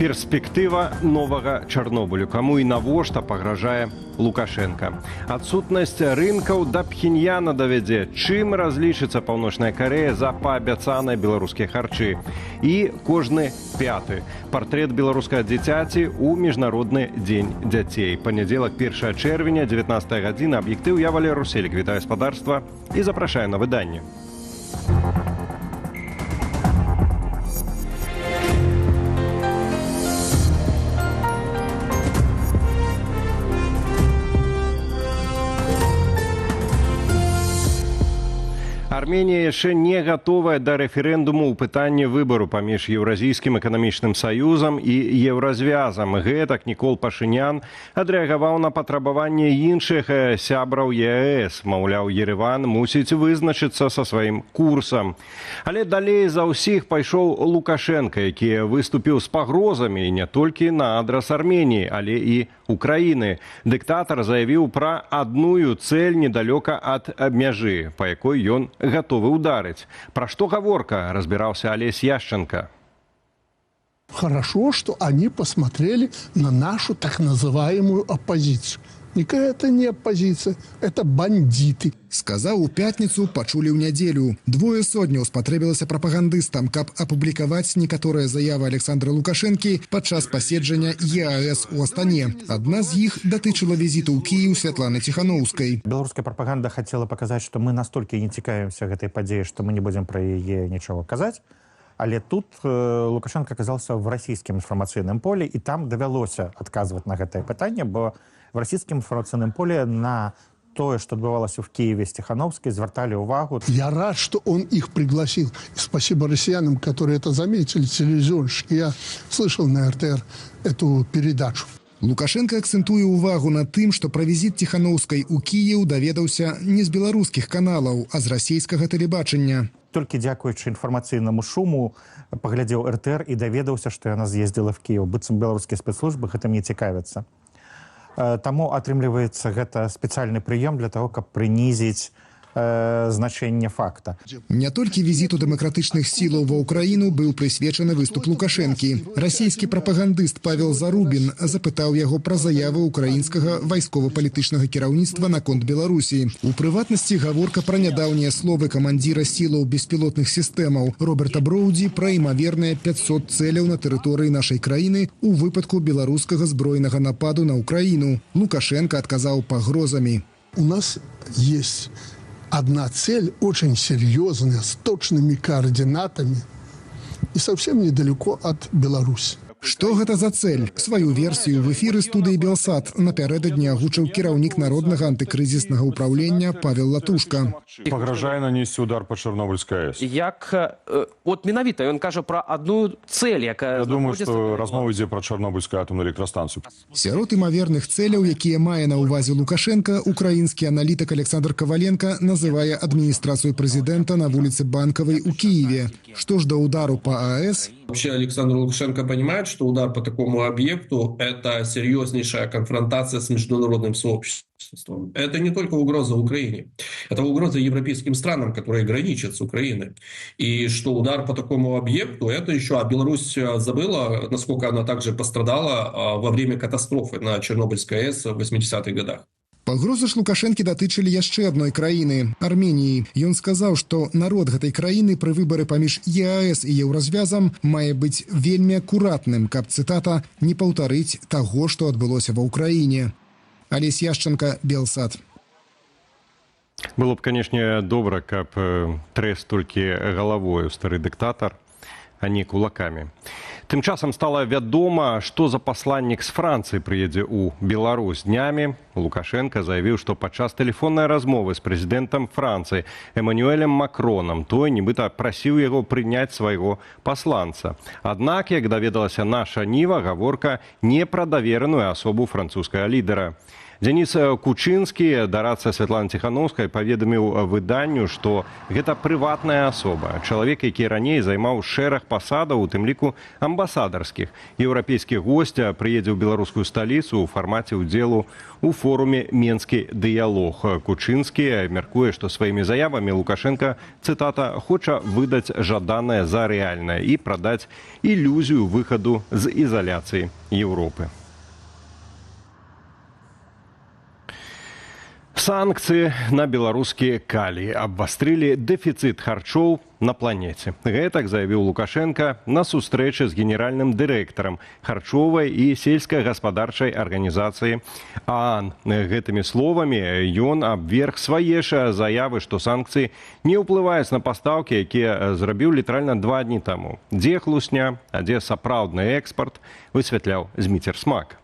Перспектыва новага Чарнобылю. Каму і навошта пагражае Лукашенко. Адсутнасць рынкаў да Пхеньяна давядзе, чым разлічыцца Паўночная Карэя за паабяцаныя беларускія харчы. І кожны пяты. Партрэт беларускага дзіцяці ў Міжнародны дзень дзяцей. Панядзелак 1 чэрвеня, 19 гадзіна. Аб'ектыў, я Валер Руселік. Вітаю гаспадарства і запрашаю на выданне. Арменія яшчэ не гатовая да рэферэндуму ў пытанні выбару паміж Еўразійскім эканамічным саюзам і еўразвязам. Гэтак Нікол Пашынян адрэагаваў на патрабаванне іншых сябраў ЕС. Маўляў, Ерэван мусіць вызначыцца са сваім курсам. Але далей за ўсіх пайшоў Лукашенко, які выступіў з пагрозамі не толькі на адрас Арменіі, але і Украіны. Дыктатар заявіў пра адную цэль недалёка ад мяжы, па якой ён готовы ударить. Про что говорка, разбирался Олесь Яшченко. Хорошо, что они посмотрели на нашу так называемую оппозицию. Никакая это не оппозиция, это бандиты. Сказаў у пятніцу, пачулі ў нядзелю. 2 сотняў спатрэбілася прапагандыстам, каб апублікаваць некаторыя заявы Александра Лукашэнкі падчас паседжання ЕАЭС у Астане. Адна з іх датычыла візіту ў Кіеў Святланы Ціханаўскай. Беларуская прапаганда хацела паказаць, што мы настолькі не цікавімся гэтай падзеяй, што мы не будзем пра яе нічога казаць. Але тут Лукашенко аказаўся в расійскім інфармацыйным полі, і там давялося адказваць на гэтае пытанне, бо в расійскім інфармацыйным полі на тое, што адбывалася в Киеве с Тихановской, звертали увагу. Я рад, что он их пригласил. И спасибо россиянам, которые это заметили, телевизионщики. Я слышал на РТР эту передачу. Лукашенко акцентуе увагу на тым, што пра візіт Ціхановскай у Кіеў даведаўся не з беларускіх каналаў, а з расійскага тэлебачання. Толькі дзякуючы інфармацыйнаму шуму паглядзеў РТР і даведаўся, што яна з'ездзіла в Кіеў. Быццам беларускія спецслужбы гэтым не цікавяцца. Таму атрымліваецца гэта спецыяльны прыём для того, каб прынізіць значэнне факта. Не толькі візіту дэмакратычных сілаў ва ўкраіну быў прысвечаны выступ Лукашэнкі. Расійскі прапагандыст Павел Зарубін запытаў яго пра заявы украінскага вайскова-палітычнага кіраўніцтва наконт Беларусі. У прыватнасці гаворка пра нядаўнія словы камандзіра сілаў беспілотных сістэмаў Роберта Броудзі пра імаверныя 500 цэляў на тэрыторыі нашай краіны у выпадку беларускага збройнага нападу на Украіну. Лукашенко адказаў пагрозамі. У нас есть одна цель, очень серьезная, с точными координатами и совсем недалеко от Беларуси. Што гэта за цэль? Сваю версію в эфіры студыі «Белсат» напярэдадні агучыў кіраўнік Народнага антыкрызіснага ўправлення Павел Латушка. Пагражае нанесці удар па Чарнобыльскай АЭС. От менавіта ён кажа пра адну цэль, якая... Я думаю, што размова ідзе пра Чарнобыльскую атомную электрастанцыю. Сярод імаверных цэляў, якія мае на ўвазе Лукашенко, украінскі аналітык Александр Коваленко называе адміністрацыю прэзідэнта на вуліцы Банкавай у Киеве. Што ж да удару па АЭС? Вообще Александр Лукашенко понимает, что удар по такому объекту – это серьезнейшая конфронтация с международным сообществом. Это не только угроза Украине, это угроза европейским странам, которые граничат с Украиной. И что удар по такому объекту – это еще… А Беларусь забыла, насколько она также пострадала во время катастрофы на Чернобыльской АЭС в 80-х годах. Пагрозы ж Лукашэнкі датычылі яшчэ адной краіны – Арменіі. Ён сказаў, што народ гэтай краіны пры выбары паміж ЕАЭС і еўразвязам мае быць вельмі акуратным, каб, цытата, не паўтарыць таго, што адбылося ва ўкраіне. Олесь Яшченко, Белсат. Было б, канешне, добра, каб трэс толькі галавою стары дыктатар, а не кулакамі. Тым часам стала вядома, што за пасланнік з Францыі прыедзе ў Беларусь. Днямі Лукашенко заявіў, што падчас тэлефоннай размовы з прэзідэнтам Францыі Эмануэлем Макронам той нібыта прасіў яго прыняць свайго пасланца. Аднак, як даведалася наша Ніва, гаворка не пра давераную асобу французскага лідара. Дзяніс Кучынскі, дарадца Святланы Ціхановскай, паведаміў выданню, што гэта прыватная асоба, чалавек, які раней займаў шэраг пасадаў, у тым ліку амбасадарскіх. Еўрапейскі госць прыедзе ў беларускую сталіцу ў фармаце ўдзелу у форуме «Менскі дыялог». Кучынскі мяркуе, што сваімі заявамі Лукашенко, цытата, хоча выдаць жаданае за рэальнае і прадаць ілюзію выхаду з ізаляцыі Еўропы. Санкцыі на беларускі калій абвастрылі дэфіцыт харчоў на планеце. Гэтак заявіў Лукашенко на сустрэчы з генеральным дырэктарам харчовай і сельскагаспадарчай арганізацыі ААН. Гэтымі словамі ён абверг свае ж заявы, што санкцыі не ўплываюць на пастаўкі, якія зрабіў літаральна 2 дні таму. Дзе хлусня, а дзе сапраўдны экспарт, высвятляў Зміцер Смак.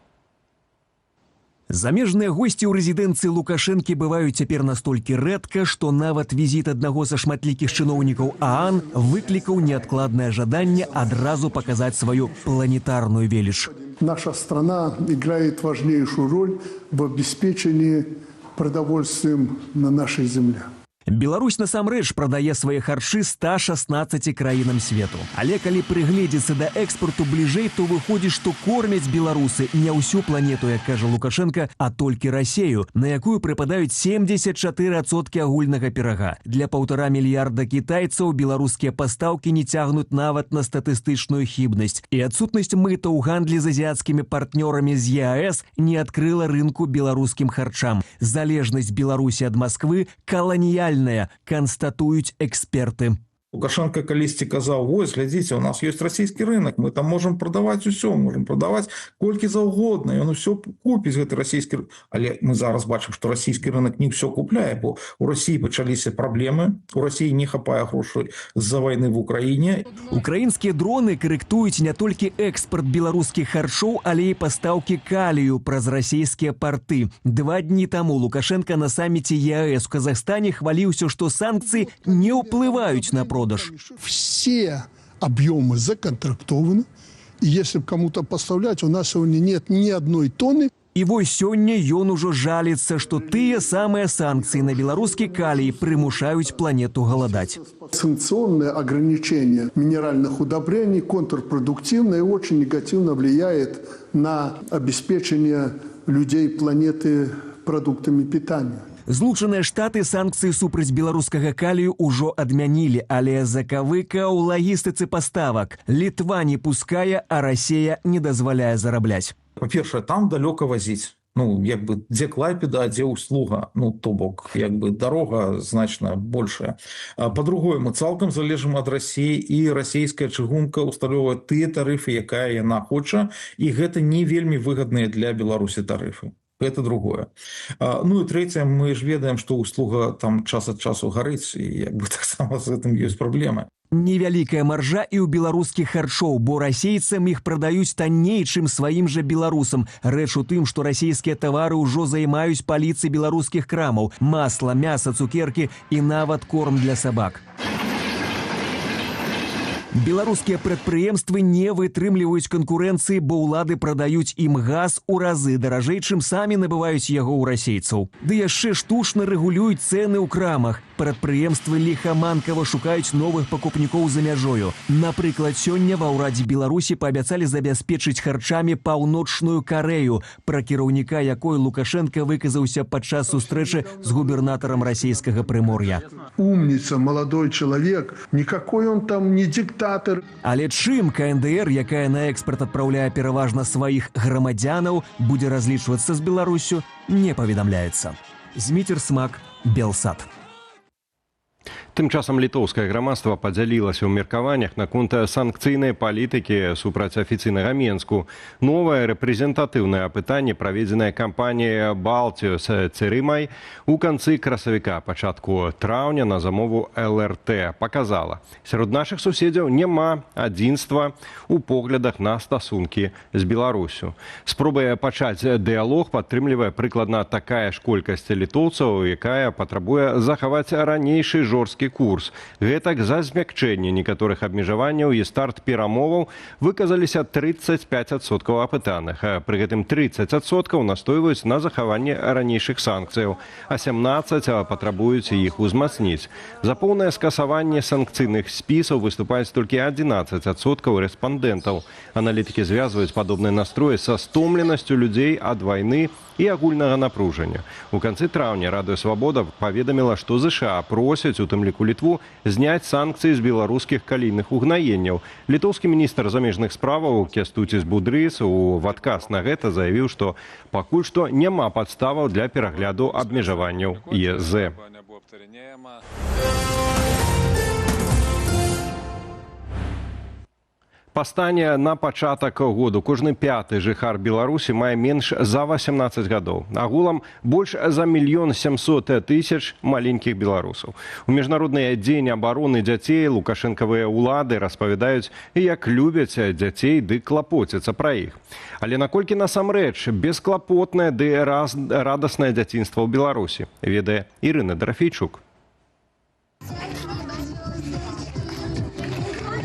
Замежныя госці ў рэзідэнцыі Лукашэнкі бываюць цяпер настолькі рэдка, што нават візіт аднаго са шматлікіх чыноўнікаў ААН выклікаў неадкладнае жаданне адразу паказаць сваю планетарную веліч. Наша страна играет важнейшую роль в обеспечении продовольствием на нашей земле. Беларусь насамрэч прадае свае харчы 116 краінам свету. Але калі прыгледзецца да экспарту бліжэй, то выходзіць, што кормяць беларусы не ўсю планету, як кажа Лукашенко, а толькі Расею, на якую прыпадаюць 74% агульнага пірага. Для 1,5 мільярда кітайцаў беларускія пастаўкі не цягнуць нават на статыстычную хібнасць. І адсутнасць мыта ў гандлі з азіяцкімі партнёрамі з ЕАЭС не адкрыла рынку беларускім харчам. Залежнасць Беларусі ад Масквы каланіяльная, констатуюць эксперты. Лукашенко калісьці казаў: «Вось, глядзіце, у нас ёсць расійскі рынок, мы там можам прадаваць усё, можам прадаваць колькі заўгодна, ён усё купіць гэты расійскі рынок». Але мы зараз бачым, што расійскі рынок не ўсё купляе, бо у Расіі пачаліся праблемы, у Расіі не хапае грошай з-за вайны в Украіне. Украінскія дроны карэктуюць не толькі экспарт беларускіх харчоў, але і пастаўкі калію праз расійскія парты. 2 дні таму Лукашенко на саміце ЕАЭС у Казахстане хваліўся, што санкцыі не ўплываюць на продаж. Все объемы законтрактованы. И если кому-то поставлять, у нас сегодня нет ни одной тонны. І вось сёння ён ужо жаліцца, што тыя самыя санкцыі на беларускі калій прымушаюць планету галадаць. Санкционное ограничение минеральных удобрений контрпродуктивно и очень негативно влияет на обеспечение людей планеты продуктами питания. Злучаныя Штаты санкцыі супраць беларускага калію ўжо адмянілі, але закавыка ў лагістыцы паставак. Літва не пускае, а Расія не дазваляе зарабляць. Па-першае, там далёка вазіць. Дзе Клайпеда, а дзе Услуга, то бок, дарога значна большая. Па-другое, мы цалкам залежым ад Расіі, і расійская чыгунка ўсталёўвае тыя тарыфы, якая яна хоча, і гэта не вельмі выгадныя для Беларусі тарыфы. Это другое. Ну и третье, мы же ведаем, что Услуга там час от часу горыць, и так само с этим есть проблемы. Невялікая маржа і ў беларускіх харчоў, бо расейцам іх прадаюць танней, чым сваім жа беларусам. Рэч у тым, што расійскія тавары ўжо займаюць паліцы беларускіх крамаў: масла, мяса, цукеркі і нават корм для сабак. Беларускія прадпрыемствы не вытрымліваюць канкурэнцыі, бо ўлады прадаюць ім газ у разы даражэй, чым самі набываюць яго ў расейцаў. Ды яшчэ штучна рэгулююць цэны ў крамах. Прадпрыемствы ліхаманкава шукаюць новых пакупнікоў за мяжою. Напрыклад, сёння ва ўрадзе Беларусі паабяцалі забяспечыць харчамі Паўночную Карэю, пра кіраўніка якой Лукашенко выказаўся падчас сустрэчы з губернатарам расійскага Прымор'я. Умница, молодой человек, никакой он там не диктатор. Але чым КНДР, якая на экспарт адпраўляе пераважна сваіх грамадзянаў, будзе разлічвацца з Беларусю, не паведамляецца. Зміцер Смак, Белсат. Тым часам літоўскае грамадства падзялілася ў меркаваннях наконт санкцыйнай палітыкі супраць афіцыйнага Менску. Новае рэпрэзентатыўнае апытанне, праведзенае кампаніяй «Балтиус Церымай» у канцы красавіка, пачатку траўня на замову ЛРТ, паказала: сярод нашых суседзяў няма адзінства ў поглядах на стасункі з Беларусю. Спробуе пачаць дыялог падтрымлівае прыкладна такая ж колькасць літоўцаў, якая патрабуе захаваць ранейшы жорсткі беларускі курс. Гэтак за змякчэнне некаторых абмежаванняў і старт перамоваў выказаліся 35% апытаных. Пры гэтым 30% настойваюць на захаванне ранейшых санкцыяў, а 17% патрабуюць іх узмацніць. За поўнае скасаванне санкцыйных спісаў выступаюць толькі 11% рэспандэнтаў. Аналітыкі звязваюць падобныя настроі са стомленасцю людзей ад вайны і агульнага напружання. У канцы траўня Радыё Свабода паведаміла, што ЗША просяць, у тым ліку Літву, зняць санкцыі з беларускіх калійных угнаенняў. Літоўскі міністр замежных справаў Кястуціс Будрыс у адказ на гэта заявіў, што пакуль што няма падставаў для перагляду абмежаванняў ЕЗ. Па стане на пачатак году кожны пяты жыхар Беларусі мае менш за 18 гадоў. Агулам больш за 1 700 000 маленькіх беларусаў. У міжнародны дзень абароны дзяцей лукашэнкавыя ўлады распавядаюць, як любяць дзяцей ды клапоцяцца пра іх. Але наколькі насамрэч бесклапотнае ды радаснае дзяцінства ў Беларусі, ведае Ірына Драфейчук.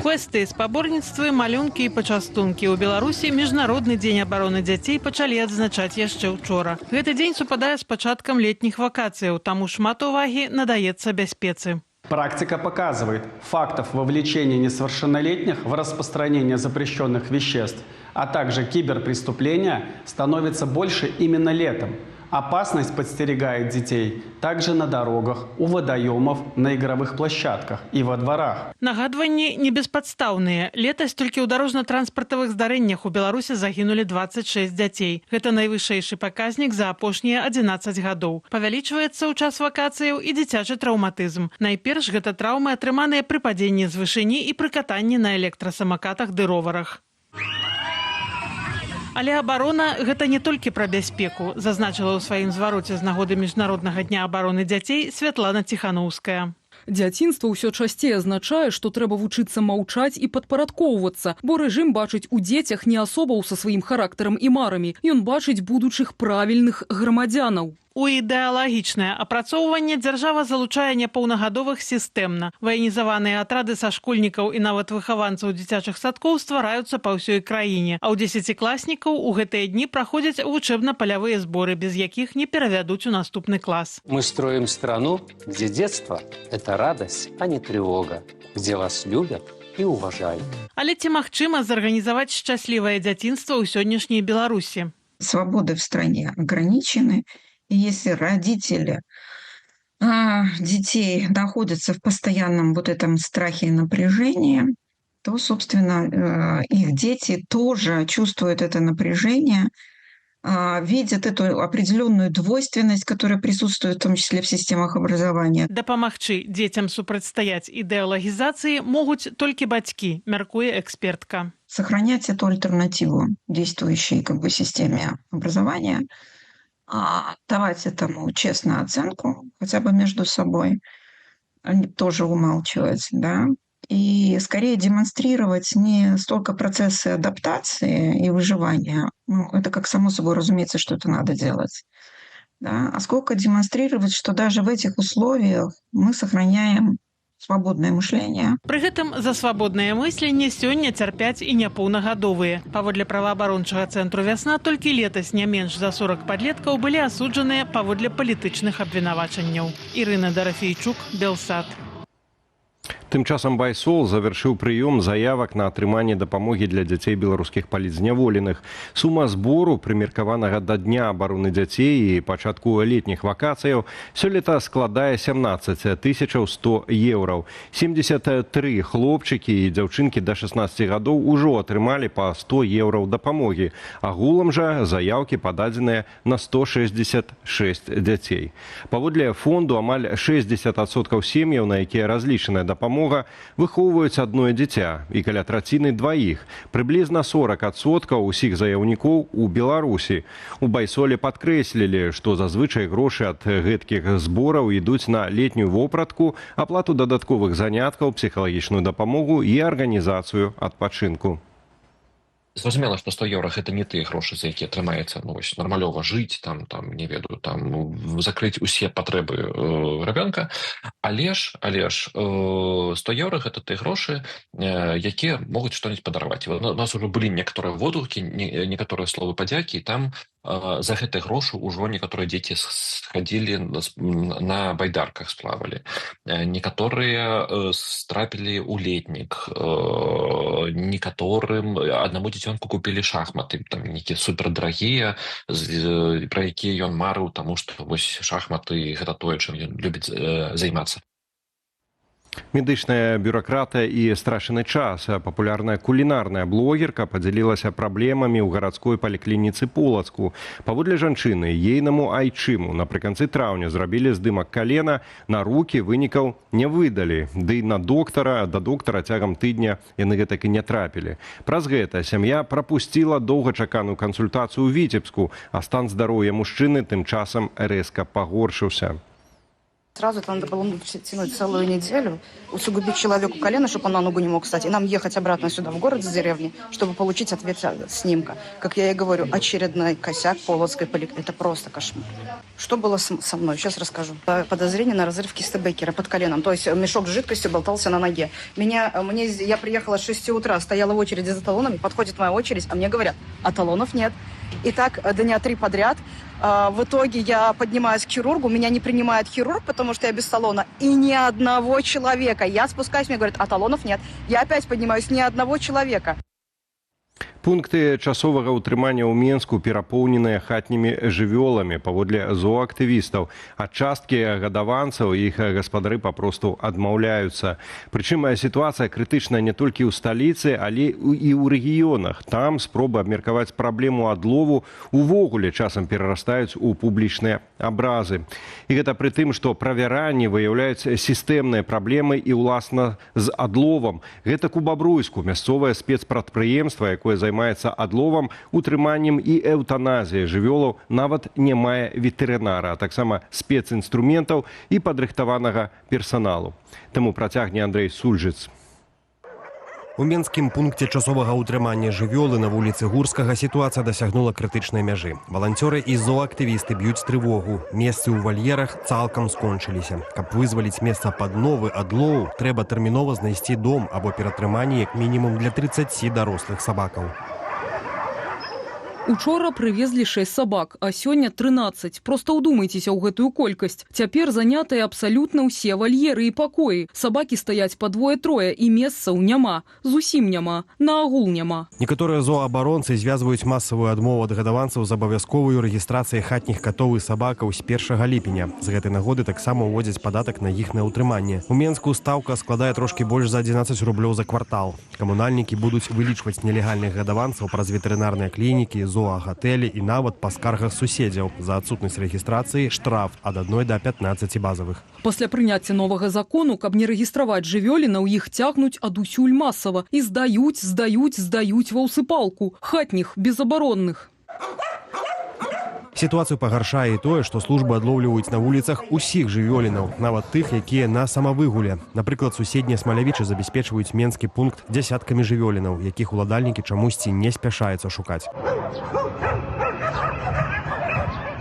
Квесты, спаборніцтвы, малюнкі і пачастункі. У Беларусі Міжнародны дзень абароны дзяцей пачалі адзначаць яшчэ ўчора. Гэты дзень супадае з пачаткам летніх вакацыяў, таму шмат увагі надаецца бяспецы. Практика показывает, фактов вовлечения несовершеннолетних в распространение запрещенных веществ, а также киберпреступления становится больше именно летом. Опасность подстерегает детей также на дорогах, у водоемов, на игровых площадках и во дворах. Нагадванні не беспадстаўныя. Летась толькі ў дарожна-транспартавых здарэннях у Беларусі загінулі 26 дзяцей. Гэта найвышэйшы паказнік за апошнія 11 гадоў. Павялічваецца ў час вакацыяў і дзіцячы траўматызм. Найперш гэта траўмы, атрыманыя пры падзенні з вышыні і пры катанні на электрасамакатах ды роварах. Але абарона – гэта не толькі пра бяспеку, зазначыла ў сваім звароце з нагоды Міжнароднага дня абароны дзяцей Святлана Ціханаўская. Дзяцінства ўсё часцей азначае, што трэба вучыцца маўчаць і падпарадкоўвацца, бо рэжым бачыць у дзецях не асобаў са сваім характарам і марамі. Ён бачыць будучых правільных грамадзянаў. У ідэалагічнае апрацоўванне дзяржава залучае непаўнагадовых сістэмна. Ваенізаваныя атрады са школьнікаў і нават выхаванцаў дзіцячых садкоў ствараюцца па ўсёй краіне. А ў 10класнікаў у гэтыя дні праходзяць вучэбна-палявыя зборы, без якіх не перавядуць у наступны клас. Мы строим страну, где детство – это радость, а не тревога, где вас любят и уважают. Але ці магчыма зарганізаваць шчаслівае дзяцінства ў сённяшняй Беларусі? Свободы в стране ограничены. И если родители детей находятся в постоянном вот этом страхе и напряжении, то, собственно, их дети тоже чувствуют это напряжение, видят эту определенную двойственность, которая присутствует в том числе в системах образования. Дапамагчы дзецям супрацьстаяць ідэалагізацыі могуць толькі бацькі, мяркуе экспертка. Сохранять эту альтернативу действующей системе образования, давать этому честную оценку, хотя бы между собой, они тоже умалчивать, да, и скорее демонстрировать не столько процессы адаптации и выживания, ну, это как само собой разумеется, что это надо делать, да, а сколько демонстрировать, что даже в этих условиях мы сохраняем свабоднае мышление. Пры гэтым за свабоднае мысленне сёння цярпяць і непоўнагадовыя. Паводле праваабарончага цэнтру «Вясна» толькі летась не менш за 40 падлеткаў былі асуджаныя паводле палітычных абвінавачанняў. Ірына Дарафейчук, Белсат. Тым часам Байсол завяршыў прыём заявак на атрыманне дапамогі для дзяцей беларускіх палітзняволеных. Сума збору, прымеркаванага да Дня абароны дзяцей і пачатку летніх вакацыяў, сёлета складае 17 100 еўраў. 73 хлопчыкі і дзяўчынкі да 16 гадоў ужо атрымалі па 100 еўраў дапамогі. Агулам жа заяўкі пададзеныя на 166 дзяцей. Паводле фонду амаль 60% сем'яў, на якія разлічаная дапамога, выхоўваюць адно дзіця і каля траціны дваіх. Прыблізна 40% усіх заяўнікоў у Беларусі. У Байсоле падкрэслілі, што зазвычай грошы ад гэткіх збораў ідуць на летнюю вопратку, аплату дадатковых заняткаў, псіхалагічную дапамогу і арганізацыю адпачынку. Зразумела, што 100 еўра гэта не тыя грошы, за якія атрымаецца нармалёва жыць, там не ведаю, закрыць усе патрэбы рабёнка, але ж 100 еўра гэта тыя грошы, якія могуць што-нибудь падарваць. У нас ужо былі некаторыя водгукі, некаторыя словы падзякі, там за гэтыя грошы ўжо некаторыя дзеці схадзілі на байдарках, сплавалі. Некаторыя страпілі ў летнік, некаторым аднаму дзіцёнку купілі шахматы, там нейкія супердарагія, пра якія ён марыў, таму што вось шахматы гэта тое, чым ён любіць займацца. Медычная бюракратыя і страшны час. Папулярная кулінарная блогерка падзялілася праблемамі ў гарадской паліклініцы Полацку. Паводле жанчыны, ейнаму айчыму напрыканцы траўня зрабілі здымак калена, на рукі вынікаў не выдалі. Ды да доктара цягам тыдня яны гэтак і не трапілі. Праз гэта сям'я прапусціла доўгачаканую кансультацыю ў Віцебску, а стан здароўя мужчыны тым часам рэзка пагоршыўся. Сразу это надо было тянуть целую неделю, усугубить человеку колено, чтобы он на ногу не мог встать, и нам ехать обратно сюда, в город, с деревни, чтобы получить ответ снимка. Как я и говорю, очередной косяк Полоцкой поликлиники. Это просто кошмар. Что было со мной? Сейчас расскажу. Подозрение на разрыв кисты Беккера под коленом. То есть мешок с жидкостью болтался на ноге. Я приехала с 6 утра, стояла в очереди за талонами, подходит моя очередь, а мне говорят, а талонов нет. И так дня 3 подряд. В итоге я поднимаюсь к хирургу, меня не принимает хирург, потому что я без талона, и ни одного человека. Я спускаюсь, мне говорят, а талонов нет. Я опять поднимаюсь, ни одного человека. Пункты часовага ўтрымання ў Менску перапоўненыя хатнімі жывёламі. Паводле зооактывістаў, ад часткі гадаванцаў іх гаспадары папросту адмаўляюцца. Прычым сітуацыя крытычная не толькі ў сталіцы, але і ў рэгіёнах. Там спробы абмеркаваць праблему адлову увогуле часам перарастаюць у публічныя абразы. І гэта пры тым, што правяранні выяўляюць сістэмныя праблемы і ўласна з адловам. Гэта у Бабруйску мясцовае спецпрадпрыемства, якое займаецца адловам, утрыманнем і эўтаназіяй жывёлаў, нават не мае ветэрынара, а таксама спецінструментаў і падрыхтаванага персаналу. Таму працягне Андрэй Сульжыц. У менскім пункце часовага ўтрымання жывёлы на вуліцы Гурскага сітуацыя дасягнула крытычнай мяжы. Валанцёры і зооактывісты б'юць трывогу. Месцы ў вальерах цалкам скончыліся. Каб вызваліць месца пад новы адлоў, трэба тэрмінова знайсці дом або ператрыманне як мінімум для 30 дарослых сабакаў. Учора прывезлі 6 сабак, а сёння 13. Просто ўдумайцеся ў гэтую колькасць. Цяпер занятыя абсалютна ўсе вальеры і пакоі. Сабакі стаяць па двое-трое, і месцаў няма. Зусім няма. Наагул няма. Некаторыя зоаабаронцы звязваюць масавую адмову ад гадаванцаў з абавязковую рэгістрацыяй хатніх катоў і сабакаў з 1 ліпеня. З гэтай нагоды таксама ўводзяць падатак на іхнае ўтрыманне. У Менску стаўка складае трошкі больш за 11 рублёў за квартал. Камунальнікі будуць вылічваць нелегальных гадаванцаў праз ветэрынарныя клінікі, зоагатэлі і нават па скаргах суседзяў. За адсутнасць рэгістрацыі штраф ад 1 да 15 базавых. Пасля прыняцця новага закону, каб не рэгістраваць жывёліна, у іх цягнуць адусюль масава і здаюць ва ўсыпалку. Хатніх, безабаронных. Сітуацыю пагаршае і тое, што службы адлоўліваюць на вуліцах усіх жывёлінаў, нават тых, якія на самавыгуле. Напрыклад, суседнія смалявічы забяспечваюць менскі пункт дзясяткамі жывёлінаў, якіх уладальнікі чамусьці не спяшаюцца шукаць.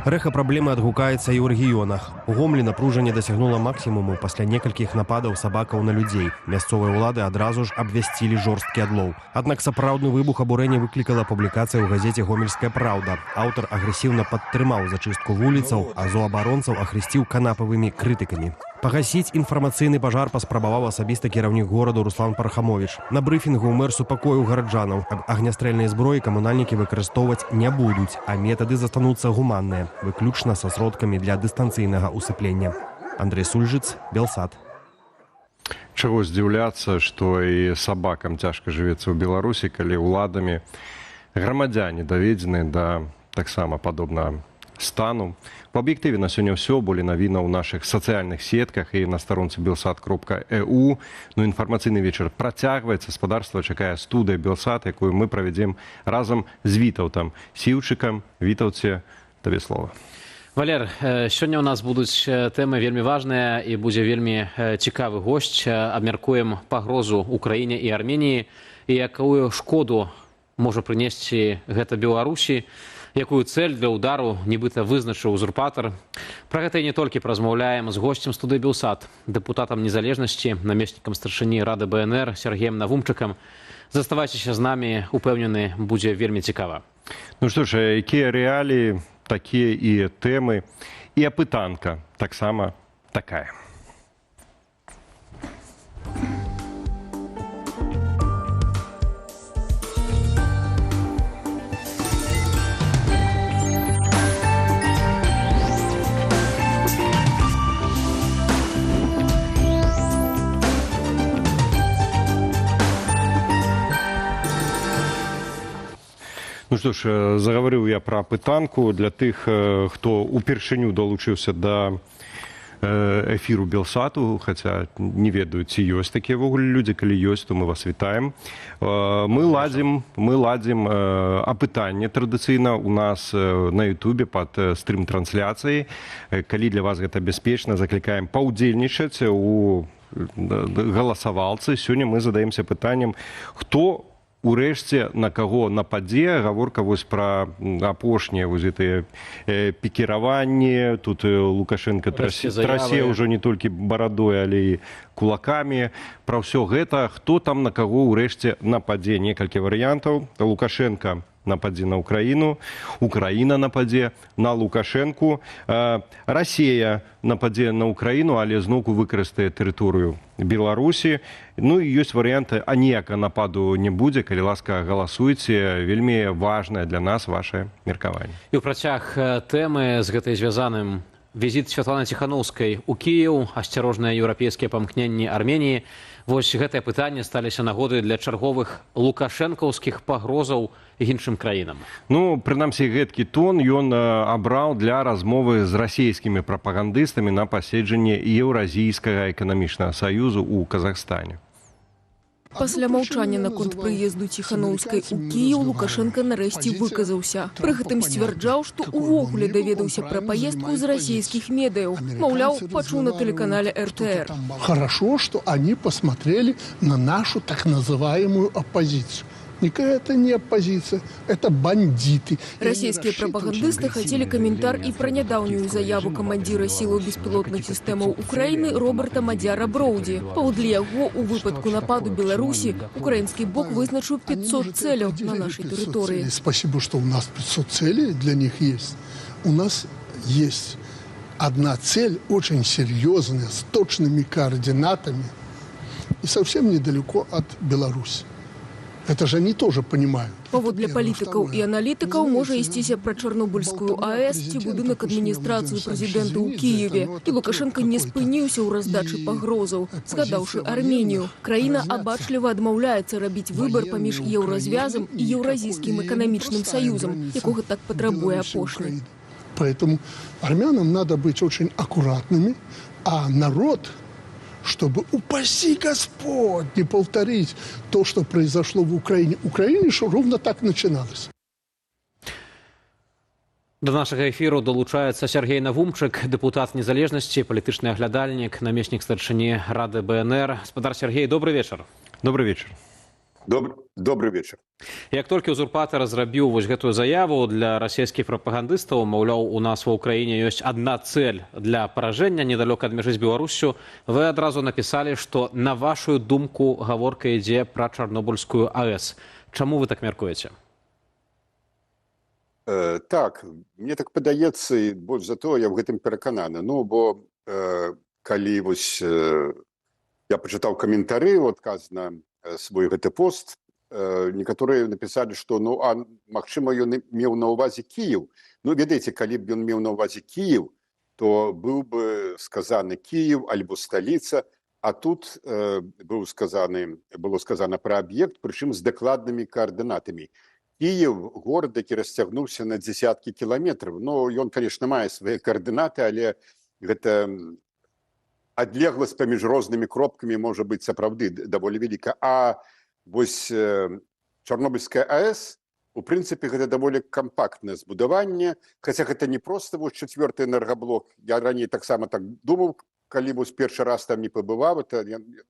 Рэха праблемы адгукаецца і ў рэгіёнах. У Гомлі напружанне дасягнула максімуму пасля некалькіх нападаў сабакаў на людзей. Мясцовыя ўлады адразу ж абвясцілі жорсткі адлоў. Аднак сапраўдны выбух абурэння выклікала публікацыя ў газеце «Гомельская праўда». Аўтар агрэсіўна падтрымаў зачыстку вуліцаў, а зоабаронцаў ахрысціў канапавымі крытыкамі. Пагасіць інфармацыйны пажар паспрабаваў асабіста кіраўнік гораду Руслан Пархамович. На брыфінгу мэр супакоіў гараджанаў. Агнястрэльнай зброі камунальнікі выкарыстоўваць не будуць, а метады застануцца гуманныя, выключна са сродкамі для дыстанцыйнага усыплення. Андрэй Сульжыц, Белсат. Чаго здзіўляцца, што і сабакам цяжка жывецца ў Беларусі, калі ўладамі грамадзяне даведзены да таксама падобна стану. По аб'ектыве на сёння ўсё. Болей навінаў у нашых сацыяльных сетках і на старонцы belsat.eu. Інфармацыйны вечар працягваецца. Спадарства чакае студыя Белсат, якую мы правядзем разам з Вітаўтам Сіўчыкам. Вітаўце, табе слова. Валер, сёння ў нас будуць тэмы вельмі важныя і будзе вельмі цікавы госць. Абмяркуем пагрозу Украіне і Арменіі і якую шкоду можа прынесці гэта Беларусі, якую цэль для ўдару нібыта вызначыў узурпатар. Пра гэта і не толькі паразмаўляем з госцем студыі Белсат, дэпутатам незалежнасці, намеснікам старшыні Рады БНР Сергеем Навумчыкам. Заставайцеся з намі, упэўнены, будзе вельмі цікава. Ну што ж, якія рэаліі, такія і тэмы, і апытанка таксама такая. Ну што ж, загаварыў я пра апытанку для тых, хто упершыню далучыўся да эфіру Белсату, хаця не ведаю, ці ёсць такія ввогуле людзі, калі ёсць, то мы вас вітаем. Мы ладзім апытанне традыцыйна у нас на Ютубе пад стрым-трансляцыяй. Калі для вас гэта бяспечна, заклікаем паўдзельнічаць у галасавалцы. Сёння мы задаемся пытаннем, хто урэшце на каго нападзе. Гаворка вось пра апошнія вось гэтыя пікіраванні. Тут Лукашенко трасе ўжо не толькі барадой, але і кулакамі. Пра ўсё гэта, хто там на каго ўрэшце нападзе. Некалькі варыянтаў. Лукашенко нападзе на Украіну, Украіна нападзе на Лукашенку, Расія нападзе на Украіну, але зноўку выкарыстае тэрыторыю Беларусі. Ну і ёсць варыянты, а ніякага нападу не будзе. Калі ласка, галасуйце. Вельмі важнае для нас вашае меркаванне. І ў працяг тэмы з гэтай звязаным візіт Святланы Ціханаўскай у Кіеў, асцярожныя еўрапейскія памкненні Арменіі. Вось гэтыя пытанні сталіся нагодай для чарговых лукашэнкаўскіх пагрозаў іншым краінам. Ну, прынамсі, гэткі тон ён абраў для размовы з расійскімі прапагандыстамі на паседжанні Еўразійскага эканамічнага саюзу ў Казахстане. Пасля маўчання наконт прыезду Ціханаўскай у Кіеў Лукашенко нарэшце выказаўся. Пры гэтым сцвярджаў, што ўвогуле даведаўся пра паездку з расійскіх медыяў. Маўляў, пачуў на тэлеканале РТР. Хорошо, что они посмотрели на нашу так называемую оппозицию. Никакая это не оппозиция, это бандиты. Расійскія прапагандысты хацелі каментар і пра нядаўнюю заяву камандзіра сілаў беспілотных сістэмаў Украіны Роберта Мадзяра Броўдзі. Паводле яго, у выпадку нападу Беларусі, украінскі бок вызначыў 500 цэляў на нашай тэрыторыі. Спасибо, что у нас 500 целей для них есть. У нас есть одна цель, очень серьезная, с точными координатами и совсем недалеко от Беларуси. Это же они тоже понимают. Паводле палітыкаў і аналітыкаў можа ісціся пра Чарнобыльскую АЭС ці будынак адміністрацыі прэзідэнта ў Кіеве. І Лукашенко не спыніўся ў раздачы пагрозаў, згадаўшы Арменію. Краіна абачліва адмаўляецца рабіць выбар паміж еўразвязам і Еўразійскім эканамічным саюзам, якога так патрабуе апошні. Поэтому армянам надо быть очень аккуратными, а народ, чтобы, упаси Господь, не повторить то, что произошло в Украине. Украине что ровно так начиналось. До нашага эфіру долучаецца Сергей Навумчык, дэпутат незалежнасці, палітычны аглядальнік, намеснік старшыні Рады БНР. Спадар Сергей, добрый вечар. Добрый вечар. Добрый вечар. Як толькі узурпатар зрабіў вось гэтую заяву для расійскіх прапагандыстаў, маўляў, у нас ва ўкраіне ёсць адна цэль для паражэння недалёка ад мяжы з Беларуссю, вы адразу напісалі, што на вашу думку гаворка ідзе пра Чарнобыльскую АЭС. Чаму вы так мяркуеце? Так, мне так падаецца, і больш за то я ў гэтым перакананы. Ну, бо калі вось я пачытаў каментары ў адказ на свой гэты пост, некаторыя напісалі, што магчыма, ён меў на ўвазе Кіеў. Ну, ведаеце, калі б ён меў на ўвазе Кіеў, то быў бы сказаны Кіеў альбо сталіца, а тут было сказана пра аб'ект, прычым з дакладнымі каардынатамі. Кіеў – горад, які расцягнуўся на дзесяткі кіламетраў. Ну, ён, конечно, мае свае каардынаты, але гэта адлегласць паміж рознымі кропкамі можа быць сапраўды даволі вяліка. А вось Чарнобыльская АЭС, у прынцыпе, гэта даволі кампактнае збудаванне, хаця гэта не проста вось 4-й энергаблок. Я раней таксама так думаў, калі вось першы раз там не пабываў, это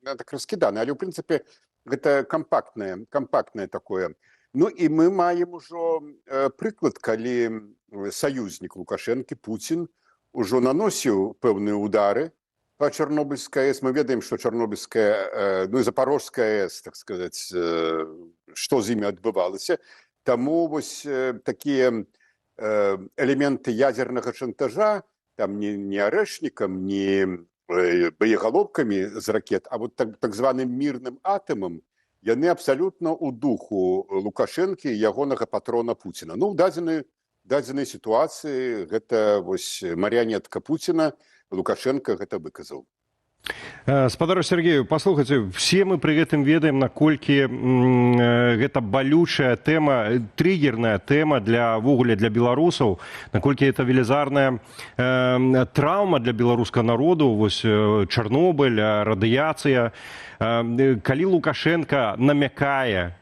так раскідана, але ў прынцыпе гэта кампактнае такое Ну і мы маем ужо прыклад, калі саюзнік Лукашэнкі Пуцін ужо наносіў пэўныя удары по Чарнобыльскай АЭС. Мы ведаем, што Чарнобыльская, ну і Запорожская АЭС, так сказаць, што з імі адбывалася. Таму вось такія элементы ядзернага шантажа, там не арэшнікам, не боеголовкамі з ракет, а вот так званым мірным атамам, яны абсалютна ў духу Лукашэнкі і ягонага патрона Пуціна. Ну, ў дадзенай сітуацыі гэта вось марыянетка Пуціна, Лукашенко гэта выказаў. Спадару Сергею, паслухайце, все мы пры гэтым ведаем, наколькі гэта балючая тэма, трыгерная тэма ввогуле для беларусаў, наколькі гэта велізарная траўма для беларускага народу, вось Чарнобыль, радыяцыя. Калі Лукашенко намякае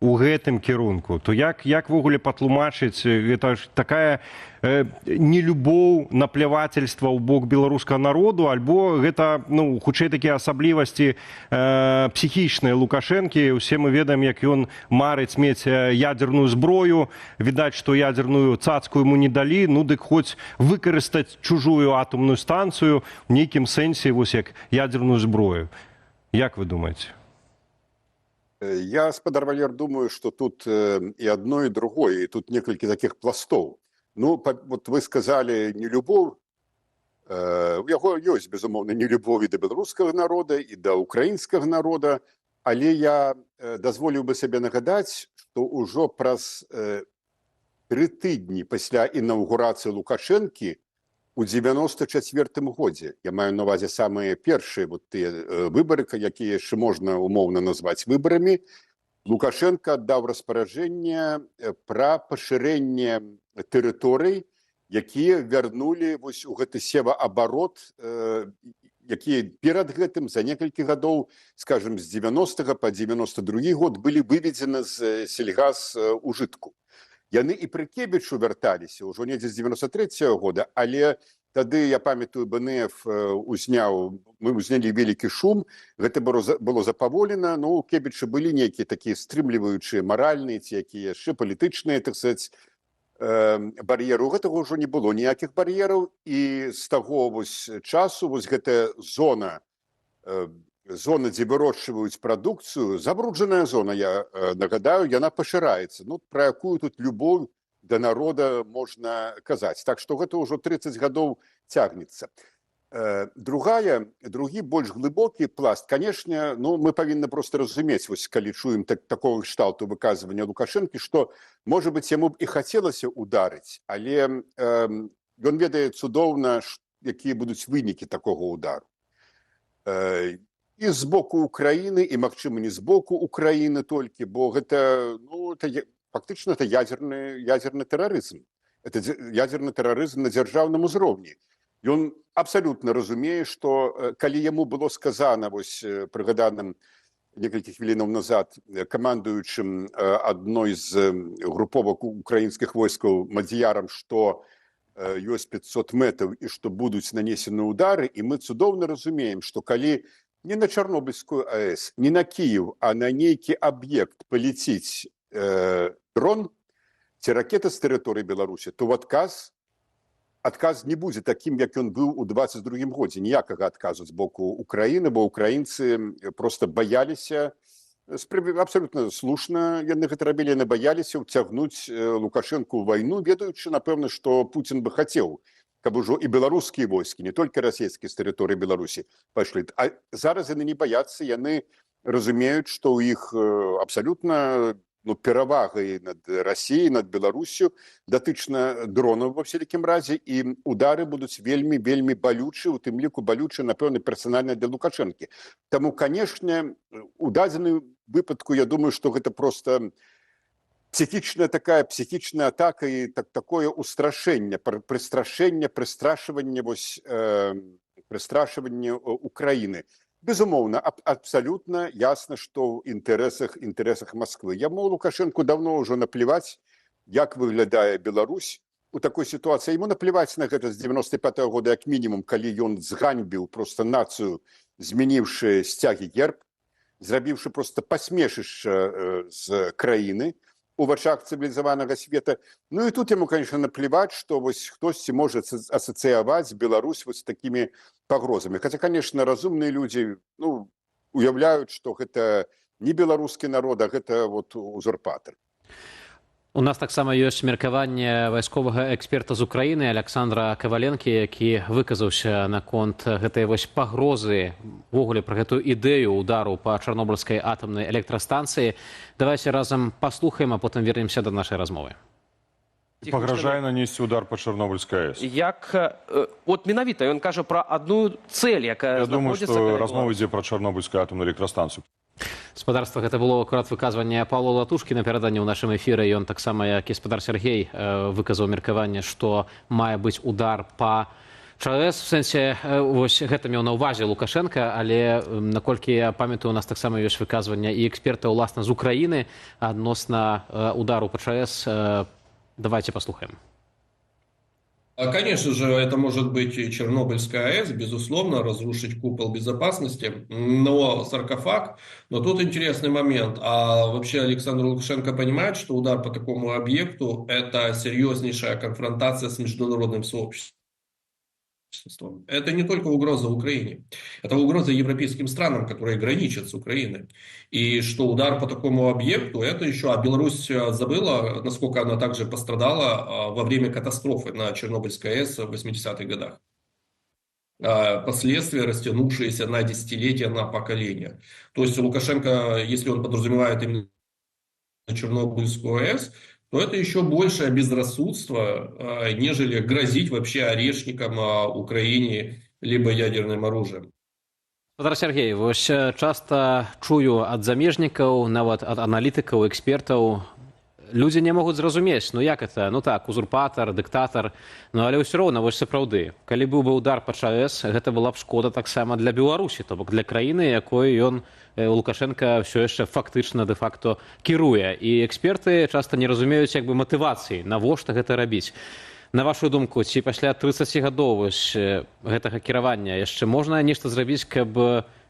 у гэтым кірунку, то як ввогуле патлумачыць, гэта ж такая нелюбоў, наплявательства ў бок беларускага народу, альбо гэта, ну, хутчэй такія асаблівасці псіхічныя Лукашэнкі. Усе мы ведаем, як ён марыць мець ядзерную зброю, відаць, што ядзерную цацку яму не далі, ну дык хоць выкарыстаць чужую атомную станцыю ў нейкім сэнсе, вось як ядзерную зброю. Як вы думаеце? Я, спадар Валер, думаю, что тут и одно, и другое, и тут некалькі таких пластоў. Ну, вот вы сказали нелюбоў, у яго ёсць, безумоўна, нелюбоў і да беларускага народа, і да украінскага народа, але я дазволіў бы сабе нагадаць, што ўжо праз 3 тыдні пасля інаўгурацыі Лукашэнкі у 94-м годзе, я маю на ўвазе самыя першыя вот тыя выбары, якія яшчэ можна умоўна назваць выбарамі, Лукашенко аддаў распараджэнне пра пашырэнне тэрыторый, якія вярнулі вось у гэты севаабарот, якія перад гэтым за некалькі гадоў, скажем, з 90-го па 92 год былі выведзены з сельгазужытку. Яны і пры Кебічу вярталіся ўжо недзе з 93-го года, але тады, я памятаю, БНФ мы ўзнялі вялікі шум, гэта было запаволена, ну, у Кебіча былі нейкія такія стрымліваючыя маральныя ці якія яшчэ палітычныя, так сказаць, бар'еры. У гэтага ўжо не было ніякіх бар'ераў, і з таго вось часу вось гэтая зона, дзе вырошчваюць прадукцыю, забруджаная зона, я нагадаю, яна пашыраецца. Ну, пра якую тут любоў да народа можна казаць. Так што гэта ўжо 30 гадоў цягнецца. Другі, больш глыбокі пласт, канешне, ну, мы павінны проста разумець, вось калі чуем такого кшталту выказвання Лукашэнкі, што, можа быць, яму б і хацелася ударыць, але ён ведае цудоўна, якія будуць вынікі такога удару. І з боку Украіны, і, магчыма, не з боку Украіны толькі, бо гэта, ну, фактычна, это ядзерны тэрарызм. Это ядзерны тэрарызм на дзяржаўным узроўні. Ён абсалютна разумее, што калі яму было сказана, вось прыгаданым некалькі хвілінаў назад, камандуючым адной з груповак украінскіх войскаў Мадзіярам, што ёсць 500 метраў і што будуць нанесены удары, і мы цудоўна разумеем, што калі не на Чарнобыльскую АЭС, не на Киев, а на нейкі аб'ект палетіць дрон ці ракета з тэрыторыі Беларусі, то адказ не будзе такім, як ён быў у 22-м годзе. Ніякага адказу з боку Украіны, бо украінцы проста баяліся, абсолютно слушна яны гэта рабілі, яны баяліся ўцягнуць Лукашэнку ў вайну, ведаючы, напэўна, што Пуцін бы хацеў, каб ужо і беларускія войскі, не толькі расійскія з тэрыторыі Беларусі пайшлі. А зараз яны не баяцца, яны разумеюць, што ў іх абсалютна перавагай над Расіяй, над Беларусю датычна дронаў ва всякім разе, і удары будуць вельмі балючыя, у тым ліку балючыя, напэўна, персанальна для Лукашэнкі. Таму, канешне, у дадзеным выпадку, я думаю, што гэта проста психічная атака і такое устрашэнне, прыстрашванне Украіны. Безумоўна, абсалютна ясна, што ў інтарэсах Масквы. Яму Лукашэнку даўно ўжо наплеваць, як выглядае Беларусь у такой сітуацыі. Яму наплеваць на гэта з 95-го года, як мінімум, калі ён зганьбіў проста нацыю, змяніўшы сцягі герб, зрабіўшы проста пасмешышча з краіны. у вачах цывілізаванага света. Ну і тут яму, конечно, наплевать, што вось хтосьці можа асацыяваць Беларусь вот з такімі пагрозамі. Хаця, конечно, разумныя людзі, ну, уяўляюць, што гэта не беларускі народ, а гэта вот узурпатор. У нас таксама ёсць меркаванне вайсковага эксперта з Украіны Александра Каваленкі, які выказаўся наконт гэтай вось пагрозы ввогуле пра гэтую ідэю удару па чарнобыльскай атамнай электрастанцыі. Давайте разам паслухаем, а потым вернемся да нашай размовы. Пагражае нанесці удар па Чарнобыльскай АЭС. От менавіта ён кажа пра адну цэль, якая знаходзіцца... Я думаю, што размова ідзе пра Чарнобыльскую атамную электрастанцыю. Спадарства, гэта было акурат выказванне Паўла Латушкі напярэдадні ў нашым эфіры. Ён таксама, як і спадар Сергей, выказаў меркаванне, што мае быць удар па ЧАЭС. В сэнсе, вось гэта меў на ўвазе Лукашенка, але, наколькі я памятаю, у нас таксама ёсць выказванне і эксперта, уласна, з Украіны адносна удару па ЧАЭС. Давайте послушаем. Конечно же, это может быть и Чернобыльская АЭС, безусловно, разрушить купол безопасности, но саркофаг. Но тут интересный момент. А вообще Александр Лукашенко понимает, что удар по такому объекту – это серьезнейшая конфронтация с международным сообществом. Это не только угроза Украине, это угроза европейским странам, которые граничат с Украиной. И что удар по такому объекту, это еще... А Беларусь забыла, насколько она также пострадала во время катастрофы на Чернобыльской АЭС в 80-х годах. Последствия, растянувшиеся на десятилетия, на поколения. То есть Лукашенко, если он подразумевает именно Чернобыльскую АЭС, то это еще большее безрассудство, нежели грозить вообще орешникам Украине либо ядерным оружием. Спадар Сергей, вось часта чую ад замежнікаў, нават ад аналітыкаў, экспертаў, людзі не могуць зразумець, ну як это, ну так, узурпатар, дыктатар, ну але ўсё роўна, вось сапраўды, калі быў бы удар па ЧАЭС, гэта была б шкода таксама для Беларусі, то бок для краіны, якой ён, Лукашенко, все яшчэ фактычна дэ-факто кіруе. І эксперты часта не разумеюць як бы матывацыі, навошта гэта рабіць. На вашу думку, ці пасля 30 гадоў гэтага кіравання яшчэ можна нешта зрабіць, каб,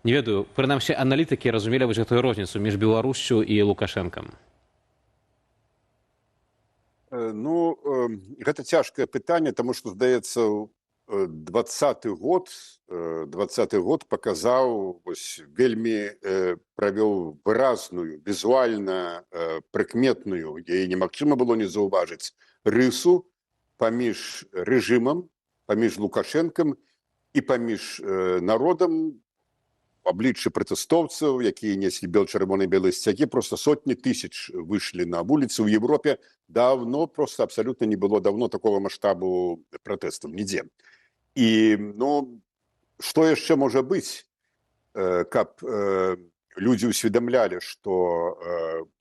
не ведаю, прынамсі аналітыкі разумелі вось гэтую розніцу між Беларуссю і Лукашэнкам? Ну, гэта цяжкае пытанне, таму што, здаецца, 20-й год паказаў, вельмі правёў выразную, візуальна прыкметную, яе немагчыма было не заўважыць, рысу паміж рэжымам, паміж Лукашэнкам і паміж народам, абліччы пратэстоўцаў, якія неслі чырвона-белыя сцягі, просто сотні тысяч выйшлі на вуліцы ў Европе. Давно, просто абсолютно не было давно такого маштабу пратэстаў нідзе. І, ну, што яшчэ можа быць, каб людзі ўсведамлялі, што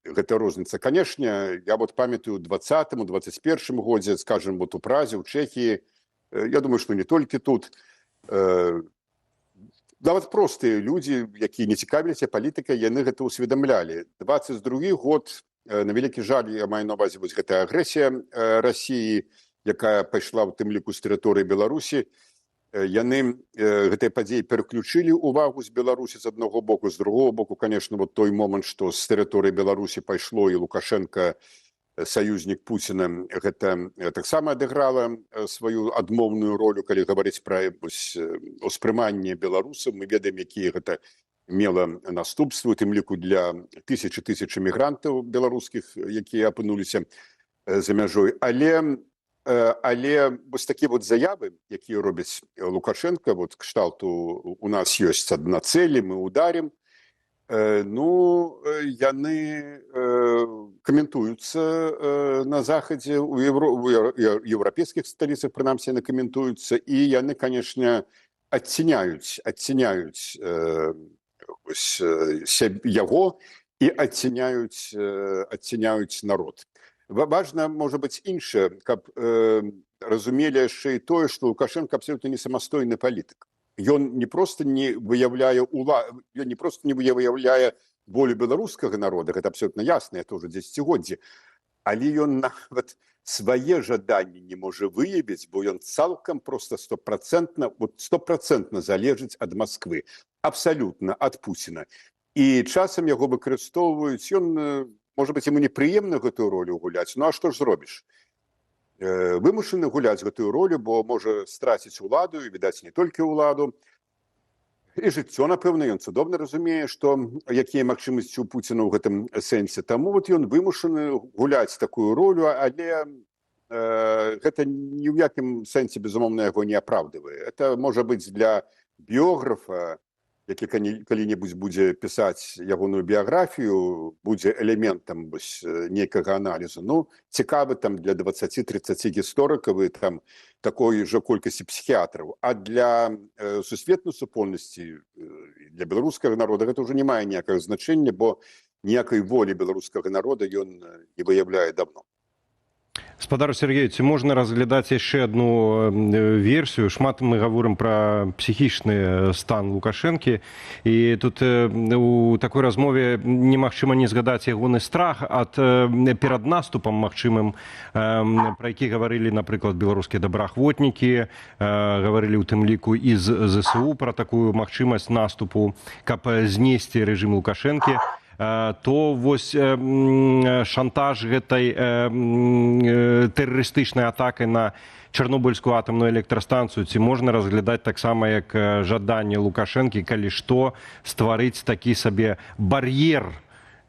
гэта розніца. Канешне, я вот памятаю ў 20-м, у 21-м годзе, скажем, вот у Празе, у Чэхіі, я думаю, што не толькі тут, нават простыя людзі, якія не цікавіліся палітыкай, яны гэта ўсведамлялі. 22-й год, на вялікі жаль, я маю на ўвазе вось гэтая агрэсія Расіі, якая пайшла ў тым ліку з тэрыторыі Беларусі, яны гэтай падзеі пераключылі ўвагу з Беларусі з аднаго боку, з другого боку, конечно, вот той момант, што з тэрыторыі Беларусі пайшло і Лукашенко, саюзнік Пуціна, гэта таксама адыграла сваю адмоўную ролю, калі гаварыць пра успрыманне беларусаў. Мы ведаем, якія гэта мела наступствы, у тым ліку для тысячы мігрантаў беларускіх, якія апынуліся за мяжой. Але вось такія вот заявы, якія робяць Лукашенко, вот кшталту у нас ёсць адна цэль, мы ударим, ну, яны каментуюцца на захадзе, у еўрапейскіх сталіцах, прынамсі, яны каментуюцца, і яны, канешне, адценяюць яго і адценяюць народ. Важна, можа быць, іншае, каб разумелі яшчэ і тое, што Лукашенко абсолютно не самастойны палітык. Ён не проста не выяўляе волю беларускага народа, гэта абсолютно ясна, это ўжо дзесяцігоддзі, але ён нават свае жаданні не можа выявіць, бо ён цалкам проста 100% залежыць ад Масквы, абсалютна ад Пуціна. І часам яго выкарыстоўваюць, ён можа быць, яму непрыемна гэтую ролю гуляць, ну а што ж зробіш? Вымушаны гуляць гэтую ролю, бо можа страціць уладу, і, відаць, не толькі ўладу, і жыццё, напэўна, ён цудоўна разумее, што якія магчымасці ў Пуціна ў гэтым сэнсе. Таму вот ён вымушаны гуляць такую ролю, але гэта ні ў якім сэнсе, безумоўна, яго не апраўдывае. Это можа быць для біёграфа, які калі-небудзь будзе пісаць ягоную біяграфію, будзе элементам нейкага аналізу. Ну, цікавы там для 20-30 гісторыкаў і там такой жа колькасці псіхіятраў. А для сусветнай супольнасці, для беларускага народа гэта ўжо не мае ніякага значэння, бо ніякай волі беларускага народа ён не выяўляе давно. Спадар Сергей, ці можна разглядаць яшчэ одну версію? Шмат мы гаворым пра псіхічны стан Лукашэнкі, і тут у такой размове немагчыма не згадаць ягоны страх перад наступам магчымым, пра які гаварылі, напрыклад, беларускія добраахвотнікі, гаварылі ў тым ліку і з ЗСУ пра такую магчымасць наступу, каб знесці рэжым Лукашэнкі. То вось шантаж гэтай тэрарыстычнай атакай на Чарнобыльскую атамную электрастанцыю ці можна разглядаць таксама як жаданне Лукашэнкі, калі што, стварыць такі сабе бар'ер,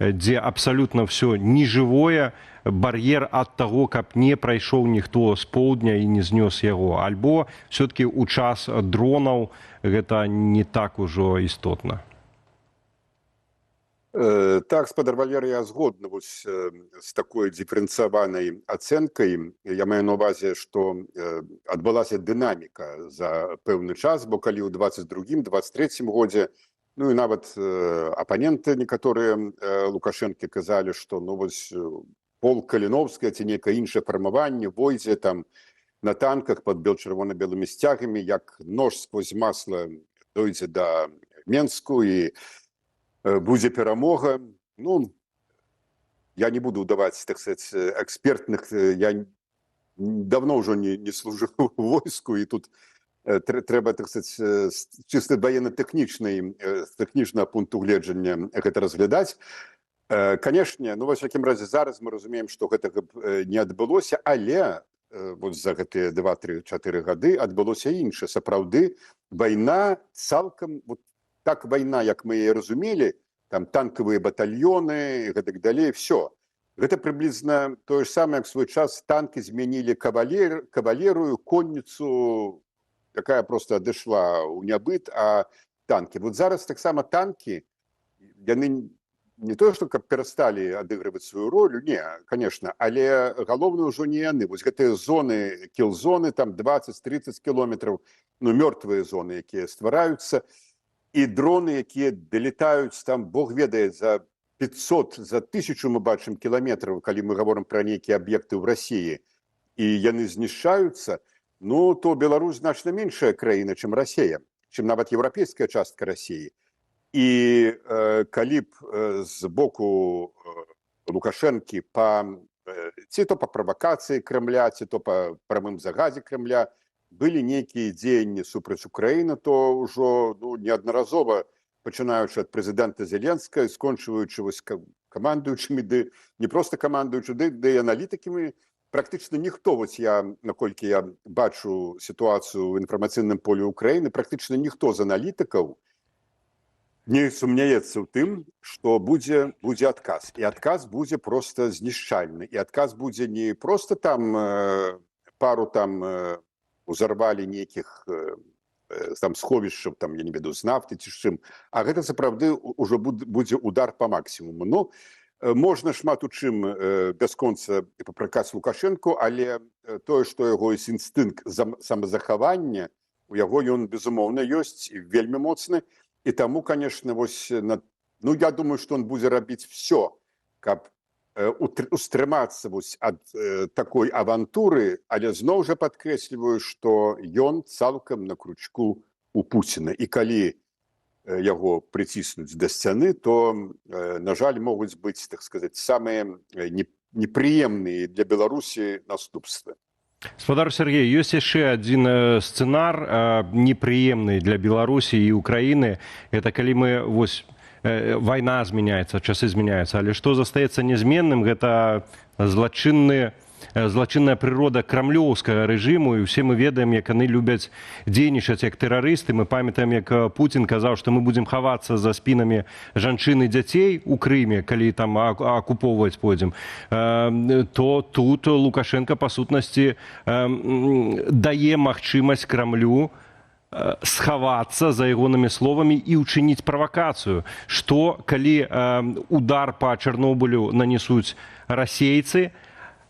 дзе абсалютна ўсё нежывое, бар'ер ад таго, каб не прайшоў ніхто з поўдня і не знёс яго, альбо все-таки ў час дронаў гэта не так ужо істотна. Так, спадар Валерый, я згодны з такой дифферэнцыяванай ацэнкай. Я маю на ўвазе, што адбылася дынаміка за пэўны час, бо калі ў 22-23 годзе, ну і нават апаненты некаторыя Лукашэнкі казалі, што полк Каліновская ці нейкае іншае фармаванне войдзе там на танках пад чырвона-белымі сцягамі, як нож сквозь масла дойдзе да Менску і будзе перамога. Ну, я не буду даваць, так сказать, экспертных, я давно ўжо не служу ў войску, і тут трэба, так сказать, чыста военно-тэхнічнага пункту гледжання гэта разглядаць. Канешне, ну, во всякім разе, зараз мы разумеем, што гэтага не адбылося, але вот за гэтыя 2-3-4 гады адбылося іншае. Сапраўды, вайна цалкам, так вайна, як мы яе разумелі, там танкавыя батальёны і гэтак далей, все. Гэта прыблізна тое ж самае, як свой час танкі змянілі кавалерыю, конніцу, якая проста адышла ў нябыт, а танкі. Вот зараз таксама танкі, яны не тое, што каб перасталі адыгрываць сваю ролю, не, конечно, але галоўнае ўжо не яны. Вось гэтыя зоны, кіл-зоны, там 20-30 кіложметраў, ну, мёртвыя зоны, якія ствараюцца, і дроны, якія далетаюць там, Бог ведае, за 500, за 1000 мы бачым кіламетраў, калі мы гаворым пра нейкія аб'екты ў Расіі, і яны знішчаюцца, ну, то Беларусь значна меншая краіна, чым Расія, чым нават еўрапейская частка Расіі. І калі б з боку Лукашэнкі ці то па правакацыі Крэмля, ці то па прамым загазе Крэмля былі нейкія дзеянні супраць Украіны, то ўжо неаднаразова, пачынаючы ад прэзідэнта Зеленскага, скончваючы камандуючымі, ды не проста камандуючы, ды і аналітыкамі, практычна ніхто, наколькі я бачу сітуацыю ў інфармацыйным полі Украіны, практычна ніхто з аналітыкаў не сумняецца ў тым, што будзе адказ. І адказ будзе проста знішчальны. І адказ будзе не проста там пару там узарвалі нейкіх там сховішчаў, там, я не ведаю, з нафты ці з чым, а гэта сапраўды ўжо будзе удар па максімуму. Ну, можна шмат у чым бясконца папракаць Лукашэнку, але тое, што яго ёсць інстынкт самазахавання, у яго ён, безумоўна, ёсць вельмі моцны, і таму, конечно, ну, я думаю, што ён будзе рабіць все, каб устрымацца ад такой авантуры, але зноў жа падкрэсліваю, што ён цалкам на кручку у Пуціна. І калі яго прыціснуць да сцяны, то, на жаль, могуць быць, так сказаць, самыя непрыемныя для Беларусі наступствы. Спадар Сергей, ёсць яшчэ адзін сцэнар непрыемны для Беларусі і Украіны. Это калі мы вайна змяняецца, часы змяняюцца, але што застаецца нязменным, гэта злачынная прырода крамлёўскага рэжыму, і ўсе мы ведаем, як яны любяць дзейнічаць як тэрарысты. Мы памятаем, як Пуцін казаў, што мы будзем хавацца за спінамі жанчын і дзяцей у Крыме, калі там акуповваць пойдзем, то тут Лукашенко, па сутнасці, дае магчымасць Крамлю схавацца за ягонымі словамі і ўчыніць правакацыю. Што, калі удар па Чарнобылю нанесуць расейцы,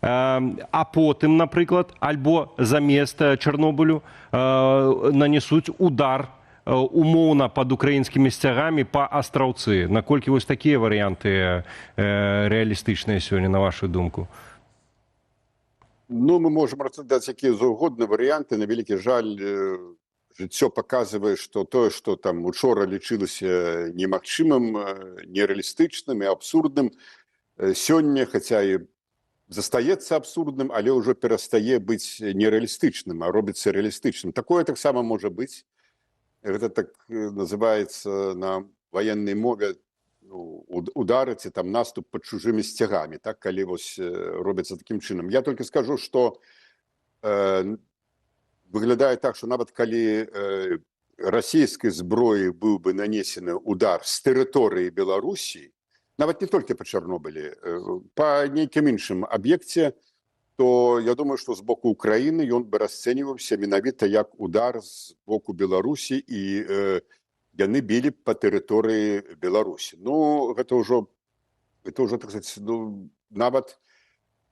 а потым, напрыклад, альбо замест Чарнобылю нанесуць удар умоўна пад украінскімі сцягамі па Астраўцы. Наколькі вось такія варыянты рэалістычныя сёння, на вашу думку? Ну, мы можам разглядаць якія заўгодна варыянты. На вялікі жаль, жыццё паказвае, што тое, што там учора лічылася немагчымым, нерэалістычным і абсурдным, сёння, хаця і застаецца абсурдным, але ўжо перастае быць нерэалістычным, а робіцца рэалістычным. Такое таксама можа быць. Гэта так называецца на ваеннай мове ударыць і там наступ пад чужымі сцягамі, так, калі вось робіцца такім чынам. Я толькі скажу, што выглядае так, што нават калі расійскай зброі быў бы нанесены удар з тэрыторыі Беларусі, нават не толькі па Чарнобылі, па нейкім іншым аб'екце, то я думаю, што з боку Украіны ён бы расцэньваўся менавіта як удар з боку Беларусі, і яны білі па тэрыторыі Беларусі. Ну, гэта ўжо, так сказаць, нават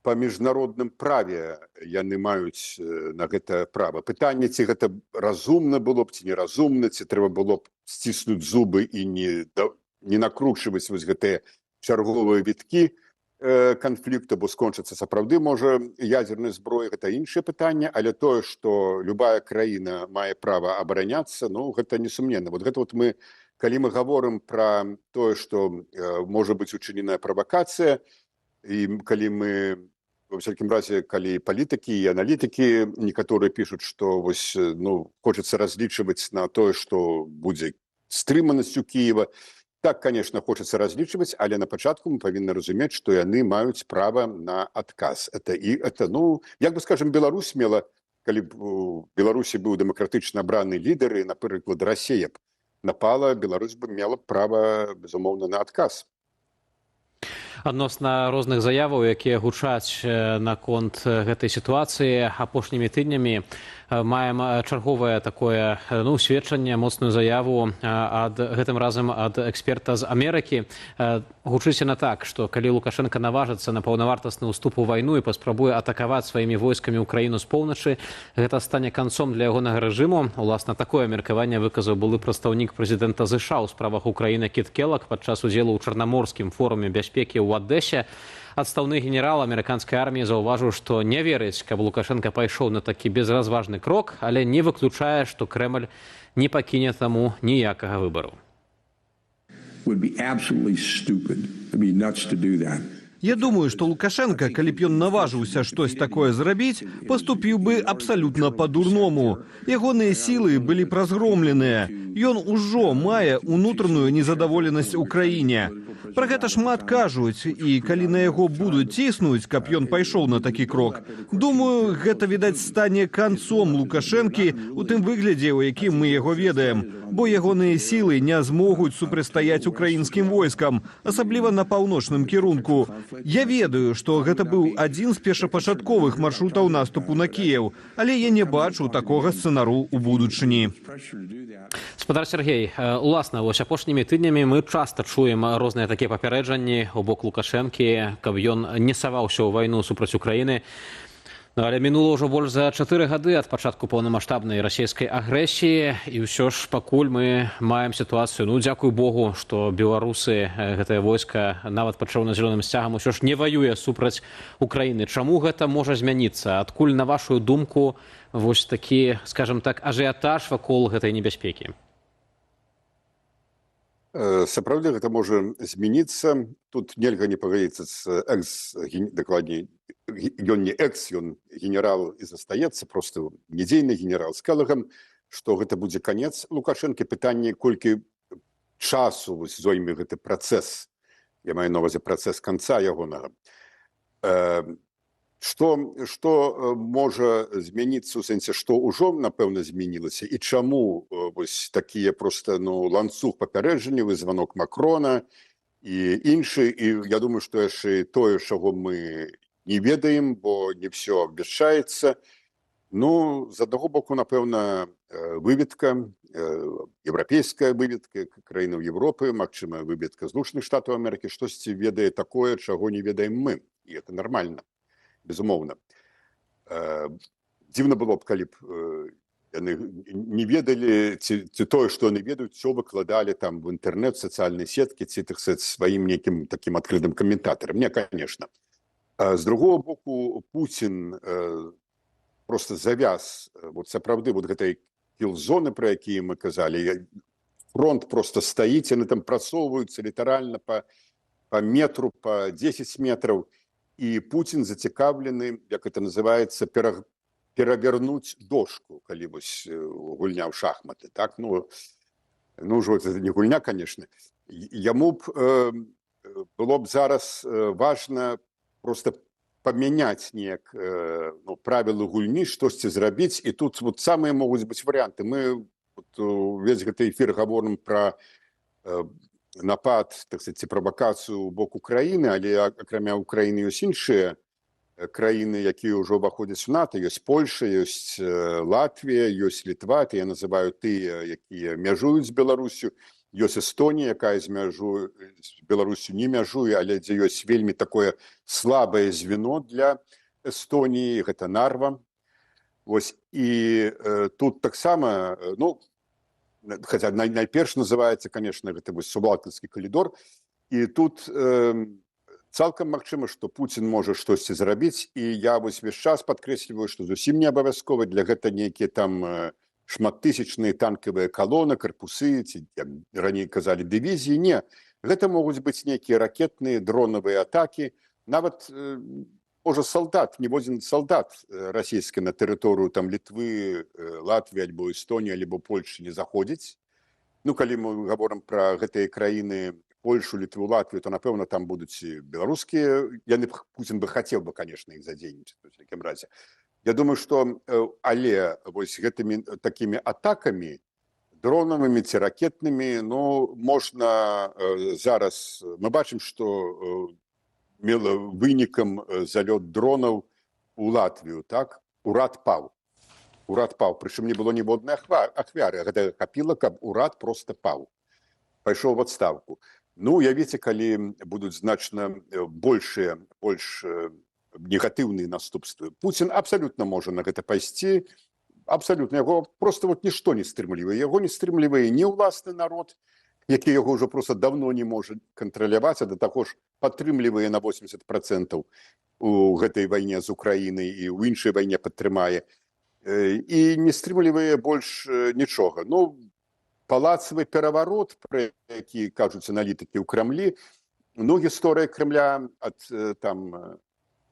па міжнародным праве яны маюць на гэта права. Пытанне, ці гэта разумна было б, ці неразумна, ці трэба было б сціснуць зубы і не накручваць вось гэтыя чарговыя віткі канфлікту, бо скончыцца сапраўды можа ядзернай зброі, гэта іншае пытанне, але тое, што любая краіна мае права абараняцца, ну, гэта несумненна. Вот гэта вот мы, калі мы гаворым пра тое, што можа быць учыненая правакацыя, і калі мы, во всякім разе, калі палітыкі і аналітыкі некаторыя пішуць, што вось, ну, хочацца разлічваць на тое, што будзе стрыманасцю Кіева, так, конечно, хочацца разлічваць, але на пачатку мы павінны разумець, што яны маюць права на адказ. Это, ну, як бы, скажем, Беларусь мела, калі б у Беларусі быў дэмакратычна абраны лідар, і, напрыклад, Расія б напала, Беларусь бы мела права, безумоўна, на адказ. Адносна розных заяваў, якія гучаць наконт гэтай сітуацыі, апошнімі тыднямі маем чарговае такое, ну, сведчанне, моцную заяву гэтым разам ад эксперта з Амерыкі. Гучыць яна так, што калі Лукашенко наважыцца на паўнавартасны ўступ у вайну і паспрабуе атакаваць сваімі войскамі ўкраіну з поўначы, гэта стане канцом для ягонага рэжыму. Уласна, такое меркаванне выказаў былы прадстаўнік прэзідэнта ЗША ў справах Украіны Кіт Келлаг падчас удзелу ў Чарнаморскім форуме бяспекі ў Адэсе. Адстаўны генерал амерыканскай арміі заўважыў, што не верыць, каб Лукашенко пайшоў на такі безразважны крок, але не выключае, што Крэмль не пакіне таму ніякага выбару. Я думаю, што Лукашенко, калі б ён наважыўся штось такое зрабіць, паступіў бы абсалютна па-дурному. Ягоныя сілы былі б разгромленыя. Ён ужо мае ўнутраную незадаволенасць у краіне. Пра гэта шмат кажуць, і калі на яго будуць ціснуць, каб ён пайшоў на такі крок, думаю, гэта, відаць, стане канцом Лукашэнкі у тым выглядзе, у якім мы яго ведаем, бо ягоныя сілы не змогуць супрацьстаяць украінскім войскам, асабліва на паўночным кірунку. Я ведаю, што гэта быў адзін з першапачатковых маршрутаў наступу на Кіеў, але я не бачу такога сцэнару ў будучыні. Спадар Сергей, уласна, вось апошнімі тыднямі мы часта чуем розныя такія папярэджанні ў бок Лукашэнкі, каб ён не саваўся ў вайну супраць Украіны. Але мінула ўжо больш за 4 гады ад пачатку паўнамаштабнай расійскай агрэсіі, і ўсё ж пакуль мы маем сітуацыю, ну, дзякуй Богу, што беларусы, гэтае войска, нават пад чырвона-зялёным сцягам, усё ж не ваюе супраць Украіны. Чаму гэта можа змяніцца? Адкуль, на вашу думку, вось такі, скажам так, ажыятаж вакол гэтай небяспекі? Сапраўды гэта можа змяніцца. Тут нельга не пагадзіцца з дакладней, ён не ён генерал і застаецца, просто недзейны генерал з Келлагам, што гэта будзе канец Лукашэнкі. Пытанне, колькі часу вось зойме гэты працэс, я маю на ўвазе працэс канца ягонага, што можа змяніцца ў сэнсе, што ўжо, напэўна, змянілася, і чаму вось такія проста ланцуг папярэджанняў і званок Макрона і іншы, і я думаю, што яшчэ тое, чаго мы не ведаем, бо не все абвяшчаецца. Ну, з аднаго боку, напэўна, выведка, еўрапейская выведка краінаў Европы, магчыма, выведка Злучаных Штатаў Амерыкі, штосьці ведае такое, чаго не ведаем мы. І это нармальна, безумоўна. Дзіўна было б, калі б яны не ведалі, ці тое, што яны ведаюць, все выкладалі там в інтэрнэт, сацыяльнай сеткі, ці, так сказать, сваім нейкім такім адкрытым каментатарам. Не, конечно. З другого боку, Путін просто завяз, вот сапраўды, вот гэтай кіл-зоны, про якія мы казалі, фронт просто стаіць, яны там прасоўваюцца літаральна по метру, по 10 метраў, і Путін зацікаўлены, як это называецца, перавернуць дошку, калі вось гульня ў шахматы, так? Ну, ўжо это не гульня, конечно. Яму б было б зараз важна просто памяняць неяк правілы гульні, штосьці зрабіць, і тут вот самыя могуць быць варыянты. Мы увесь гэты эфір гаворым пра напад, так сказать, правакацыю ў бок Украіны, але акрамя Украіны ёсць іншыя краіны, якія ўжо ўваходзяць у НАТО. Ёсць Польша, ёсць Латвія, ёсць Літва, я называю тыя, якія мяжуюць з Беларусю. Ёсць Эстонія, якая з Беларусю не мяжуе, але дзе ёсць вельмі такое слабае звено для Эстоніі, гэта Нарва. Вось, і тут таксама, ну, хотя найперш называецца, конечно, гэта вось Субалтыцкі калідор, і тут цалкам магчыма, што Путін можа штосьці зрабіць, і я вось весь час падкрэсліваю, што зусім не абавязкова для гэта нейкія там шматтысячныя танкавыя калоны, карпусы, ці, як раней казалі, дывізіі. Не, гэта могуць быць нейкія ракетныя, дронавыя атакі. Нават, можа, солдат, ніводзін солдат расійскі на тэрыторыю там Літвы, Латвіі, альбо Эстонії, альбо Польшы не заходзіць. Ну, калі мы гаворым пра гэтыя краіны, Польшу, Літву, Латвію, то, напэўна, там будуць і беларускія. Путін бы хацеў бы, конечно, іх задзейнічаць, у якім разе. Я думаю, што, але вось гэтымі такімі атакамі, дронавымі ці ракетнымі, ну, можна зараз, мы бачым, што мела вынікам залёт дронаў у Латвію, так? Урад паў. Урад паў, прычым не было ніводнай ахвяры. Гэта хапіла, каб урад проста паў. Пайшоў в адстаўку. Ну, уявіце, калі будуць значна больш негатыўныя наступствы. Путін абсалютна можа на гэта пайсці, абсалютна. Яго просто вот нішто не стрымлівае. Яго не стрымлівае ні ўласны народ, які яго ўжо просто давно не можа кантраляваць, а да таго ж падтрымлівае на 80% у гэтай вайне з Украінай і ў іншай вайне падтрымае. І не стрымлівае больш нічога. Ну, палацавы пераварот, пра які кажуць аналітыкі ў Крамлі, ну, гісторыя Кремля ад там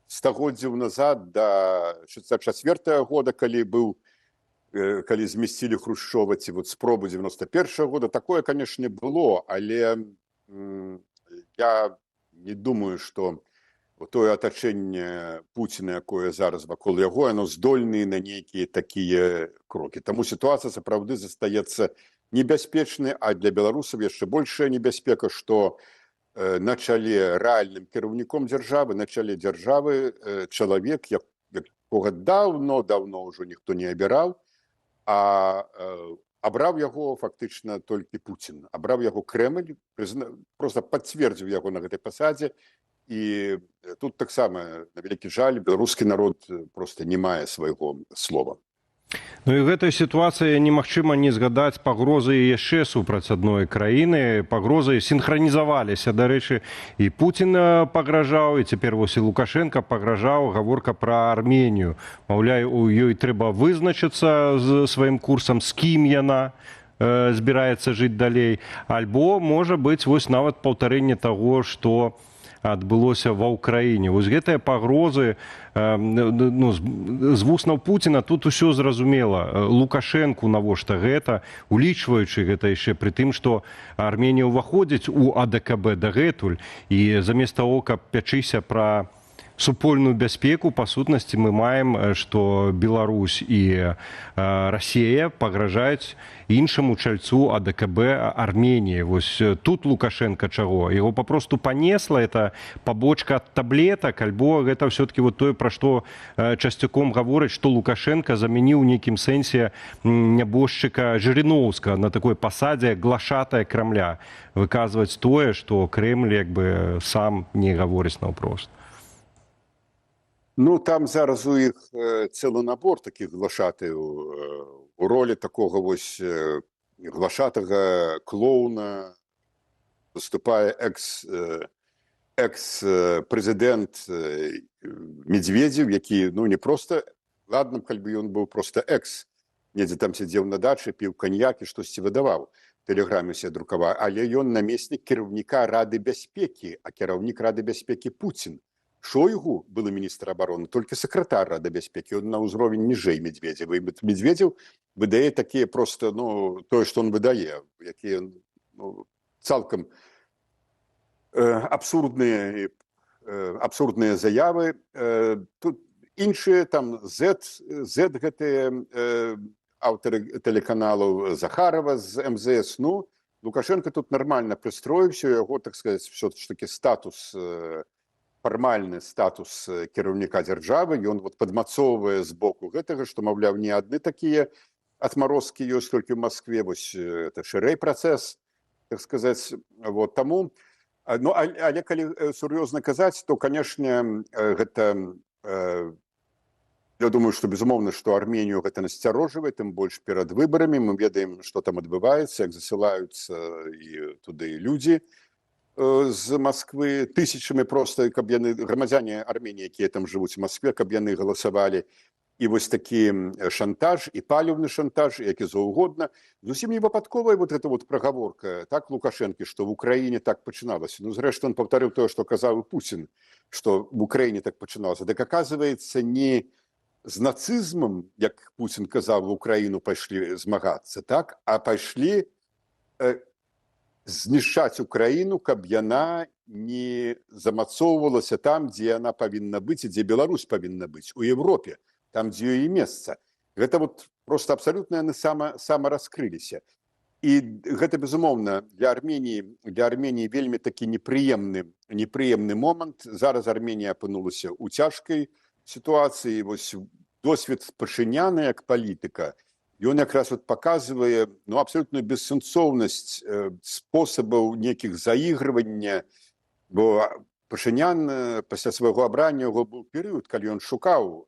стагоддзяў назад да 64-го года, калі змясцілі Хрушчова, ці вот спробу 91-го года, такое, конечно, было, але я не думаю, што тое атачэнне Пуціна, якое зараз вакол яго, яно здольнае на нейкія такія крокі. Таму сітуацыя сапраўды застаецца небяспечнай, а для беларусаў яшчэ большая небяспека, што на чале рэальным кіраўніком дзяржавы, на чале дзяржавы чалавек, якога даўно ўжо ніхто не абіраў, а абраў яго фактычна толькі Путін. Абраў яго Крэмль, проста пацвердзіў яго на гэтай пасадзе, і тут таксама, на вялікі жаль, беларускі народ проста не мае свайго слова. Ну і гэтай сітуацыі немагчыма не згадаць пагрозы яшчэ супраць адной краіны. Пагрозы сінхранізаваліся. Дарэчы, і Путін пагражаў, і цяпер вось і Лукашенко пагражаў. Гаворка пра Арменію. Маўляю, у ёй трэба вызначыцца з сваім курсам, з кім яна збіраецца жыць далей. Альбо, можа быць, вось нават паўтарэнне таго, што адбылося ва ўкраіне. Вось гэтыя пагрозы з вуснаў Пуціна тут усё зразумела. Лукашэнку навошта гэта, улічваючы гэта яшчэ пры тым, што Арменія ўваходзіць у АДКБ дагэтуль, і замест таго, каб пячыся пра супольную бяспеку, па сутнасці мы маем, што Беларусь і Расія пагражаюць іншаму чальцу АДКБ Арменіі. Вось тут Лукашенко чаго? Яго папросту панесла, это пабочка ад таблетак, альбо гэта ўсё-таки вот тое, пра што часцяком гаворыць, што Лукашенко замяніў у нейкім сэнсе нябожчыка Жырыноўскага на такой пасадзе глашатая Крамля, выказваць тое, што Крэмль як бы сам не гаворыць наўпрост. Ну, там зараз у іх цэлы набор такіх глашатаяў у ролі такога вось глашатага клоуна выступае экс-прэзідэнт Медведзеў, які, ну, не проста, ладно, калі ён быў проста экс, недзе там сядзеў на дачы, піў каньяк і штосьці выдаваў, тэлеграмы себе друкаваў, але ён намеснік кіраўніка Рады бяспекі, а кіраўнік Рады бяспекі Пуцін. Шойгу был министр обороны, только секретарь Рады бяспекі, он на ўзровень ніжэй Медведзева. І Медведзеў выдае такія просто, ну, тое, што он выдае, якія, ну, цалкам абсурдныя заявы. Тут іншыя, там, гэтыя аўтары тэлеканалаў Захарова з МЗС, ну, Лукашенко тут нормально прыстроіўся, яго, так сказать, все-таки статус, фармальны статус кіраўніка дзяржавы, ён вот падмацоўвае з боку гэтага, што, маўляў, не адны такія отморозкі ёсць толькі ў Москве, вось это шырэй працэс, так сказаць, вот, таму, ну, але калі сур'ёзна казаць, то, канешне, гэта, я думаю, што, безумоўна, што Арменію гэта насцярожвае, тым больш перад выбарамі, мы ведаем, што там адбываецца, як засылаюцца і туды людзі, з Москвы тысячамі просто, каб яны, грамадзяне Арменіі, якія там жывуць у Москве, каб яны галасавалі. І вось такі шантаж, і паліўны шантаж, які заўгодна. Зусім не выпадковая вот эта вот прагаворка, так, Лукашэнкі, што в Украіне так пачыналася. Ну, зрэшты, он паўтарыў тое, што казаў і Пуцін, што в Украіне так пачыналася. Так, аказваецца, не з нацызмам, як Пуцін казаў, в Украіну пайшлі змагацца, так, а пайшлі знішчаць Украіну, каб яна не замацоўвалася там, дзе яна павінна быць і дзе Беларусь павінна быць, у Европе, там, дзе ёй месца. Гэта вот просто абсалютна яны самараскрыліся. І гэта, безумоўна, для Арменіі вельмі такі непрыемны момант. Зараз Арменія апынулася ў цяжкай сітуацыі. Вось досвед Пашыняна як палітыка, ён якраз вот паказвае, ну, абсолютную бессэнсоўнасць спосабаў нейкіх заігрывання, бо Пашынян пасля свайго абрання яго быў перыяд, калі ён шукаў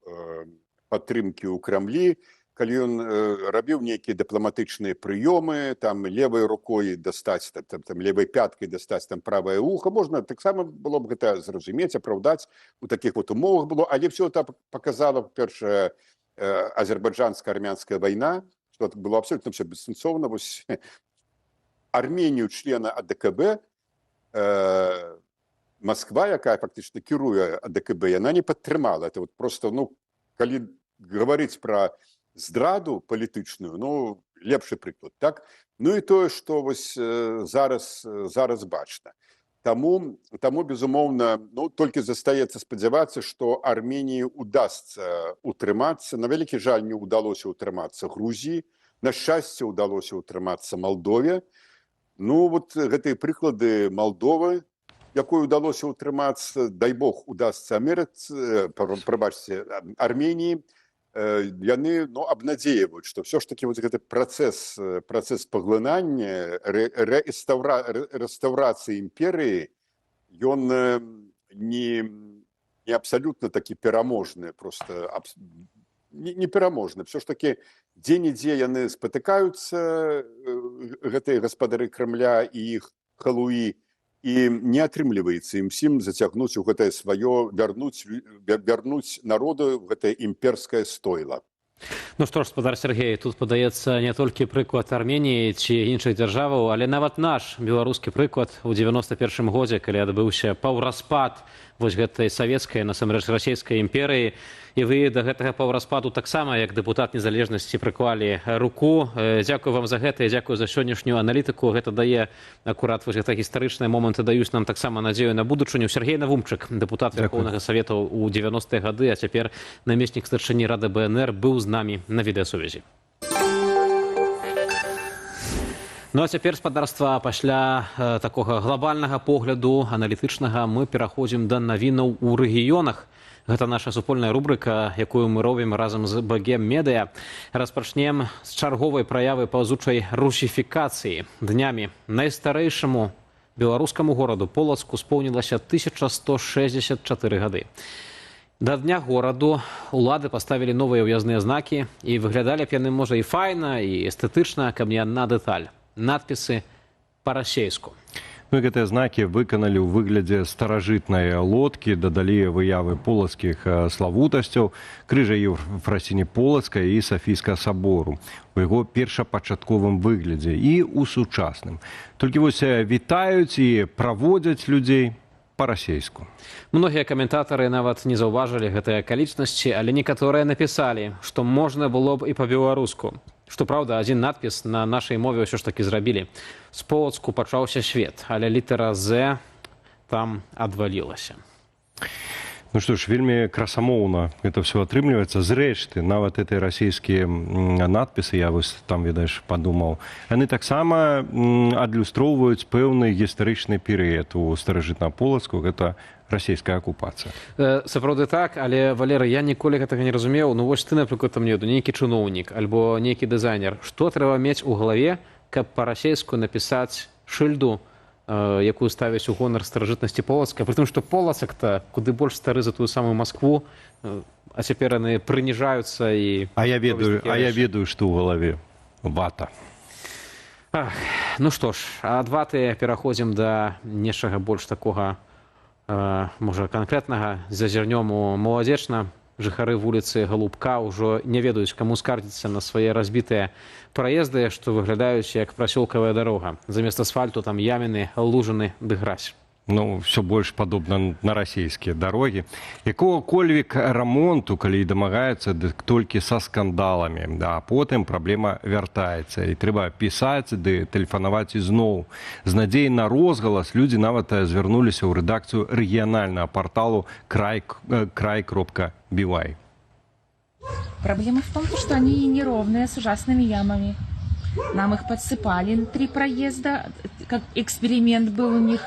падтрымкі ў Крамлі, калі ён рабіў нейкія дыпламатычныя прыёмы, там левай рукой дастаць, там левай пяткай дастаць там правае ухо, можна таксама было б гэта зразумець, апраўдаць, у такіх вот умовах было, але все это паказала, па-першае, азербайджанско-армянская война, что было абсолютно все бессенсовно. Армению, члена АДКБ, Москва, якая фактично кіруе АДКБ, она не падтрымала. Это вот просто, ну, калі говорить про здраду палітычную, ну, лепшы прыклад, так? Ну и тое, что вось зараз бачна. Таму, безумоўна, ну, толькі застаецца спадзявацца, што Арменіі удасца утрымацца. На вялікі жаль, не ўдалося утрымацца Грузіі, на шчасце ўдалося утрымацца Малдове. Ну, вот гэтыя прыклады Малдовы, якой удалося утрымацца, дай бог, удасца Арменіі, яны, ну, абнадзеяваюць, што ўсё ж такі вот гэты працэс паглынання, рэстаўрацыі імперыі, ён не абсалютна такі пераможны, просто не пераможны. Все ж такі дзе-нідзе яны спатыкаюцца, гэтыя гаспадары Крамля і іх халуі, і не атрымліваецца ім сім зацягнуць у гэтае сваё, вярнуць народу гэтае імперскае стойла. Ну што ж, спадар Сергей, тут падаецца не толькі прыклад Арменіі ці іншых дзяржаваў, але нават наш беларускі прыклад у 91 годзе, калі адбыўся паўраспад вось гэтай савецкай, насамрэч расійскай імперыі, і вы да гэтага паўраспаду таксама, як дэпутат незалежнасці, прыклалі руку. Дзякую вам за гэта і дзякую за сённяшнюю аналітыку. Гэта дае акурат вось гэта гістарычныя моманты даюць нам таксама надзею на будучыню. Сергей Навумчык, дэпутат Верхоўнага Савета ў 90-е гады, а цяпер намеснік старшыні Рады БНР, быў з намі на відэасувязі. Ну а цяпер, спадарства, пасля такога глобальнага погляду, аналітычнага, мы пераходзім да навінаў у рэгіёнах. Гэта наша супольная рубрыка, якую мы робім разам з БГ Медыа. Распачнем з чарговай праявы паўзучай русіфікацыі. Днямі найстарэйшаму беларускаму гораду Полацку споўнілася 1164 гады. Да дня гораду улады паставілі новыя ўязныя знакі, і выглядалі б яны, можа, і файна, і эстэтычна, каб не адна дэталь. Надпісы па-расейску. Ну і гэтыя знакі выканалі ў выглядзе старажытнай лодкі, дадалі выявы полацкіх славутасцяў, крыжа Ефрасіні Полацкай і Сафійскага сабору у яго першапачатковым выглядзе і ў сучасным. Толькі вось вітаюць і праводзяць людзей па-расейску. Многія каментатары нават не заўважылі гэтыя акалічнасці, але некаторыя напісалі, што можна было б і па-беларуску. Што праўда, адзін надпіс на нашай мове ўсё ж такі зрабілі. З Полацку пачаўся свет, але літара «З» там адвалілася. Ну што ж, вельмі красамоўна это ўсё атрымліваецца. Зрэшты, нават этой расійскія надпісы, я вось там, ведаеш, падумаў, яны таксама адлюстроўваюць пэўны гістарычны перыяд у старажытным Полацку, гэта расійская акупацыя. Сапраўды так, але, Валерый, я ніколі гэтага не разумеў. Ну вось ты, напрыклад, там нейкі чыноўнік альбо нейкі дызайнер. Што трэба мець у галаве, каб па-расейску напісаць шыльду, якую ставяць у гонар старажытнасці Полацка, прытым, што Полацак-то куды больш стары за тую самую Маскву, а цяпер яны прыніжаюцца і... А я ведаю, што ў галаве вата. Ну што ж, ад ваты пераходзім да нечага больш такога, можа, канкрэтнага. Зазірнём у Маладзечна. Жыхары вуліцы Галубка ўжо не ведаюць, каму скардзіцца на свае разбітыя праезды, што выглядаюць як прасёлкавая дарога. Замест асфальту там яміны, лужыны ды гразь. Ну, все больш падобна на расійскія дарогі. Якога-кольвек рамонту, калі і дамагаецца, дык толькі са скандаламі. А потым праблема вяртаецца. І трэба пісаць ды тэлефанаваць ізноў. З надзеяй на розгалас людзі нават звярнуліся ў рэдакцыю рэгіянальнага парталу край.by. Проблема в том, что они неровные, с ужасными ямами. Нам их подсыпали 3 проезда, как эксперимент был у них.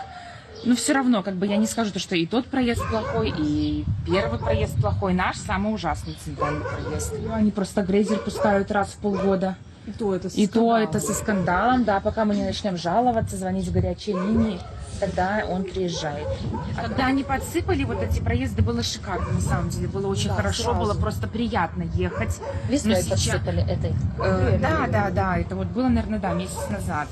Но все равно, как бы я не скажу, что и тот проезд плохой, и первый проезд плохой. Наш самый ужасный центральный проезд. Они просто грейзер пускают раз в полгода. И то это со скандалом, да, пока мы не начнем жаловаться, звонить в горячие линии, тогда он приезжает. Когда они подсыпали вот эти проезды, было шикарно, на самом деле, было очень хорошо, было просто приятно ехать. Весной подсыпали этой? Да, это вот было, наверное, месяц назад.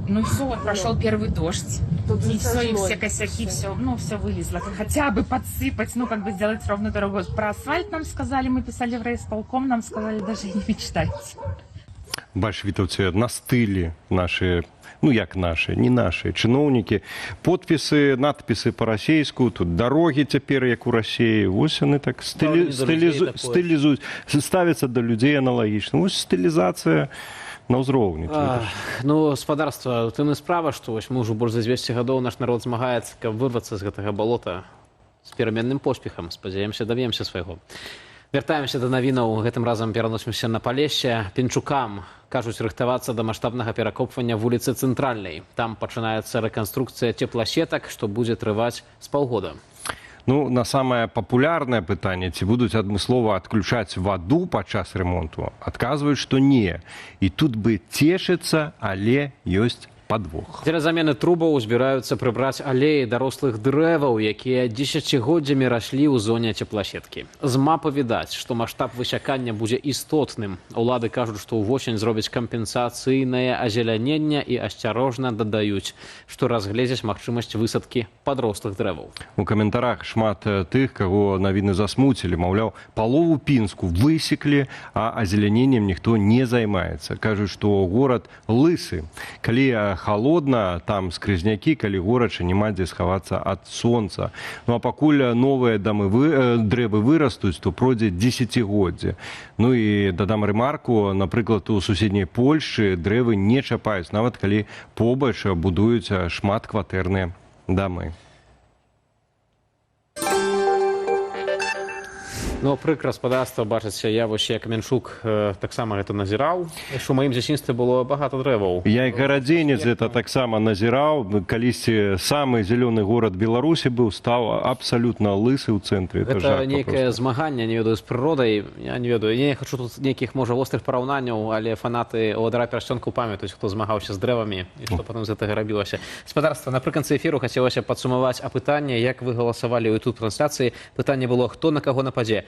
Ну все, вот прошел первый дождь, и все, и все косяки, все вылезло. Хотя бы подсыпать, как бы сделать ровную дорогу. Про асфальт нам сказали, мы писали в райисполком, нам сказали, даже не мечтайте. Бальшавітаўцы на стылі нашы, як нашы, не нашы чыноўнікі, подпісы, надпісы па-расейску, тут дарогі цяпер, як у Расіі, вось яны так стылізуюць, ставяцца да людзей аналагічна. Вось стылізацыя на ўзроўні. Ну, спадарства, тым і справа, што мы ўжо больш за 200 гадоў наш народ змагаецца, каб вырвацца з гэтага балота з пераменным поспехам. Спадзяемся, даб'емся свайго. Вяртаемся да навінаў, гэтым разам пераносімся на Палешще. Пенчукам кажуць рыхтавацца да маштабнага перакопвання вуліцы Цэнтральнай. Там пачынаецца рэканструкцыя цепласетак, што будзе трываць з паўгода. Ну, на самае папулярнае пытанне, ці будуць адмыслова адключаць ваду падчас ремонту, адказваюць, што не. І тут бы цешыцца, але ёсць падвох. Дзеля замены трубаў збіраюцца прыбраць алеі дарослых дрэваў, якія дзесяцігоддзямі раслі ў зоне цепласеткі. З мапы відаць, што маштаб высякання будзе істотным. Улады кажуць, што ўвосень зробяць кампенсацыйнае азеляненне і асцярожна дадаюць, што разгледзяць магчымасць высадкі падрослых дрэваў. У каментарах шмат тых, каго навіны засмуцілі, маўляў, палову Пінску высеклі, а азеляненнем ніхто не займаецца. Кажуць, што горад лысы. Калі холодна, там скрызнякі, калі горача, няма дзе схавацца ад сонца. Ну а пакуль новыя дрэвы вырастуць, то пройдзе дзесяцігоддзе. Ну і дадам рэмарку, напрыклад, у суседняй Польшчы дрэвы не чапаюць, нават калі побач будуюць шматкватэрныя дамы. Ну, прыкра гаспадарства бачыць, я вось як Камянчук таксама гэта назіраў, што ў маім дзяцінстве было багата дрэваў. Я як гарадзенец это таксама назіраў. Калісьці самы зялёны горад Беларусі быў, стаў абсалютна лысы ў цэнтры. Гэта нейкае змаганне, не ведаю, з прыродай. Я не ведаю, я не хачу тут нейкіх, можа, острых параўнанняў, але фанаты Оладара Пярсцёнку памятаюць, хто змагаўся з дрэвамі і што потым з гэтага рабілася. Гаспадарства, напрыканцы эфіру хацелася падсумаваць апытанне, як вы галасавалі ў YouTube трансляцыі. Пытанне было, хто на каго нападзе.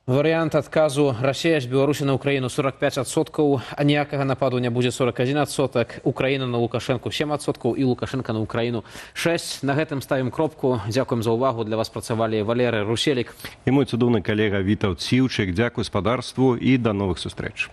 Варыянт адказу: Расія з Беларусі на Украіну 45%, а ніякага нападу не будзе 41%, Украіна на Лукашэнку 7% і Лукашенка на Украіну 6%. На гэтым ставім кропку. Дзякуем за ўвагу. Для вас працавалі Валеры Руселік і мой цудоўны калега Вітаўт Сіўчык. Дзякуй гаспадарству і да новых сустрэч.